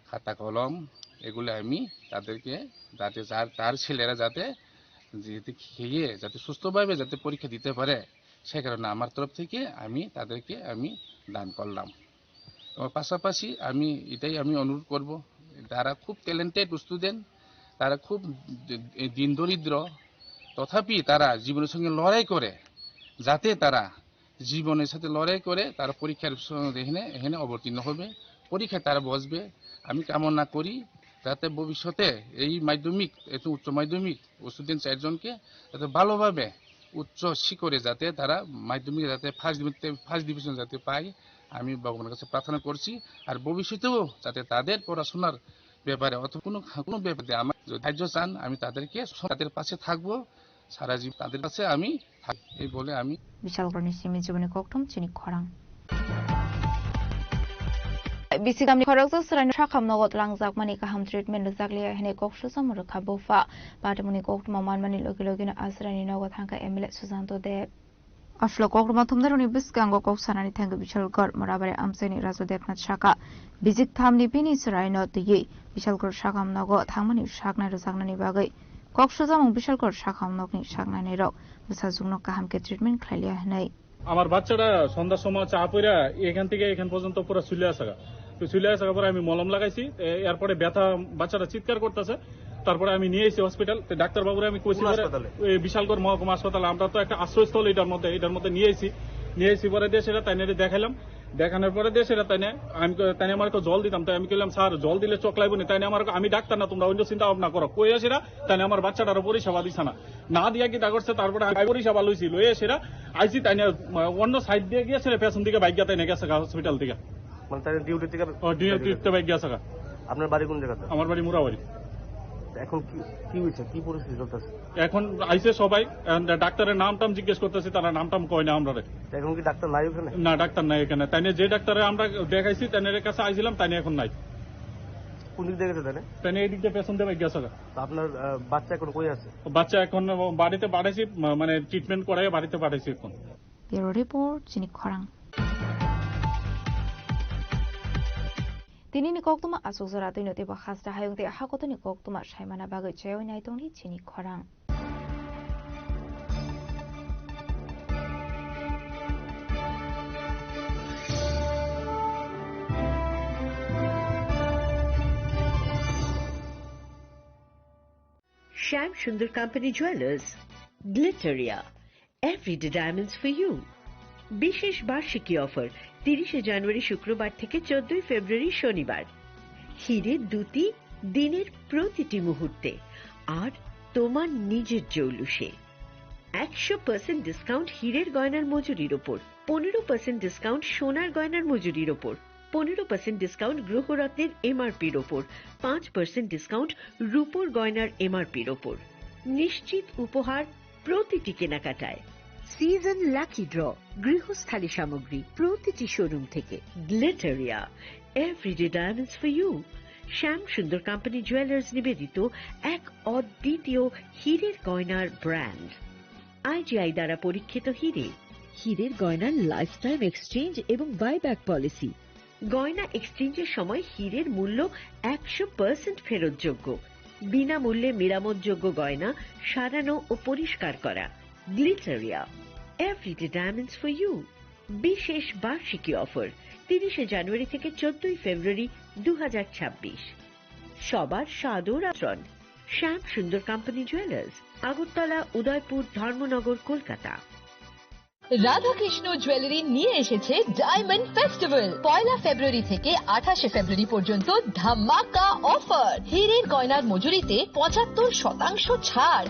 খাতা কলম, এগুলো আমি তাদেরকে যাতে তার ছেলেরা যাতে খেয়ে যাতে সুস্থভাবে যাতে পরীক্ষা দিতে পারে সে কারণে আমার তরফ থেকে আমি তাদেরকে আমি দান করলাম। এবং পাশাপাশি আমি এটাই আমি অনুরোধ করব, তারা খুব ট্যালেন্টেড স্টুডেন্ট, তারা খুব দিন দরিদ্র, তথাপি তারা জীবনের সঙ্গে লড়াই করে যাতে তারা জীবনের সাথে লড়াই করে তারা পরীক্ষার এখানে অবতীর্ণ হবে, পরীক্ষায় তারা বসবে। আমি কামনা করি যাতে ভবিষ্যতে এই মাধ্যমিক উচ্চ মাধ্যমিক স্টুডেন্ট ৪ জনকে যাতে ভালোভাবে উচ্চ শিখরে যাতে তারা মাধ্যমিকে যাতে ফার্স্ট ডিভিশন যাতে পায় আমি ভগবানের কাছে প্রার্থনা করছি। আর ভবিষ্যতেও যাতে তাদের পড়াশোনার ব্যাপারে অথবা কোনো ব্যাপারে আমার সাহায্য চান আমি তাদের পাশে থাকবো, সারা জীবন তাদের কাছে আমি থাকবো, এই বলে আমি বিশালগড়নি সিমি জীবনে ককটম চিনি খরাং बिसिगामनि खरगजो सरायनो साखाम नगद लांजाक मानि गाहाम ट्रिटमेन्ट जागलिया हेने कक्सु समर खाबोफा बादमनि कक्टमा मानमानि लगे लगेनो आसरानि नगद हांका एमएलए सुजान्त देव अश्लो कक्टमा थुमदारनि बिस्कांगो कक्सानानि थांगो बिशालगढ़ मराबारि आमसाइनि राजु देवनाथ शाखा बिजिक थामनि बिनि सरायनो दियै बिशालगढ़ साखाम नगद थांमानि सागनाय रोजागनानि बागै कक्सु जामुं बिशालगढ़ साखाम नगनि सागनायनि रक बिसाजुगनो गाहामके ट्रिटमेन्ट खाइलिया हेनै আমার বাচ্চাটা সন্ধ্যার সময় চা পইরা এখান থেকে এখান পর্যন্ত পুরো চুলে আসা, তো চুলে আসার পরে আমি মলম লাগাইছি, এরপরে ব্যথা বাচ্চাটা চিৎকার করতেছে, তারপরে আমি নিয়ে এসেছি হসপিটাল। ডাক্তার বাবুরে আমি কইছি বিশালগড় মহকুমা হাসপাতালে আমরা তো একটা আশ্রয়স্থল এটার মধ্যে নিয়ে এসেছি পরে দিয়ে সেটা তাই দেখাইলাম, দেখানোর পরে দিয়ে সেটা তাই আমার জল দিতাম, তাই আমি কইলাম স্যার জল দিলে চকলাইব না, তাই আমি ডাক্তার না, তোমরা অন্য চিন্তা ভাবনা করো, কইয়া সেটা তাই আমার বাচ্চাটারও পরিষেবা দিছে না দিয়া কি তা করছে। তারপরে পরিষেবা লইছি, লইয়ে সেটা আইসি তাই অন্য সাইড দিয়ে গিয়েছে পেছন দিকে বাইক তাই গেছে হসপিটাল থেকে, মানে তাই ডিউটি থেকে বাইক গেছে। আপনার বাড়ি কোন জায়গাতে? আমার বাড়ি মুরাবাড়ি। এখন কি হয়েছে, কি পরিস্থিতি চলতেছে? এখন আইসে সবাই, ডাক্তারের নামটাম জিজ্ঞেস করতেছি, তারা নামটাম কয় না আমরা। এখন কি ডাক্তার নাই ওখানে? না ডাক্তার নাই এখানে, তাই যে ডাক্তারে আমরা দেখাইছি তাইনের কাছে আইছিলাম, তাই এখন নাই। কোন দিক দিয়ে গেছে তাই এই দিক দিয়ে পেছন দিয়ে বাইক গেছে। আপনার বাচ্চা এখন কই আছে? বাচ্চা এখন বাড়িতে পাঠাইছি, মানে ট্রিটমেন্ট করাই বাড়িতে পাঠাইছি এখন। ব্যুরো রিপোর্ট চিনি খরাং तिनी कक्तुमा आसुक जरा दैनो देबा खासदा हायंते हाकतनि कक्तुमा सायमाना बागै चयाव नायतंनि चिनि खरां Shyam Sundar Company Jewelers, Glitteria, Everyday Diamonds for You. বিশেষ বার্ষিকী অফার 30 জানুয়ারি শুক্রবার থেকে 14 ফেব্রুয়ারি শনিবার। হীরের দুটি দিনের প্রতিটি মুহূর্তে আর তোমার নিজের জৌলুসে। 100% ডিসকাউন্ট হীরের গয়নার মজুরির ওপর, 15% ডিসকাউন্ট সোনার গয়নার মজুরির ওপর, 15% ডিসকাউন্ট গ্রহরত্নের এমআরপির ওপর, 5% ডিসকাউন্ট রূপোর গয়নার এমআরপির ওপর। নিশ্চিত উপহার প্রতিটি কেনাকাটায়। সিজন লাকি ড্র গৃহস্থালী সামগ্রী প্রতিটি শোরুম থেকে। গ্লিটারিয়া, everyday diamonds for you. Shyam Sundar company jewellers নিবেদিত এক অদ্বিতীয় হীরের গয়নার ব্র্যান্ড। আইজিআই দ্বারা পরীক্ষিত হীরে। হীরের গয়নার লাইফ টাইম এক্সচেঞ্জ এবং বাইব্যাক পলিসি। গয়না এক্সচেঞ্জের সময় হীরের মূল্য 100% ফেরতযোগ্য। বিনামূল্যে মেরামতযোগ্য গয়না সারানো ও পরিষ্কার করা। Glitteria, everyday diamonds for you. বিশেষ বার্ষিকী অফার 30 জানুয়ারি থেকে 14 ফেব্রুয়ারি 2026। সবার সাদর আচরণ। শ্যাম Sundar company jewellers, Agartala, Udaipur, Dharmanagar, Kolkata. Radhakrishna jewellery নিয়ে এসেছে ডায়মন্ড ফেস্টিভ্যাল। 1 ফেব্রুয়ারি থেকে 28 ফেব্রুয়ারি পর্যন্ত ধামাকা অফার। হীরের গয়নার মজুরিতে 75% ছাড়।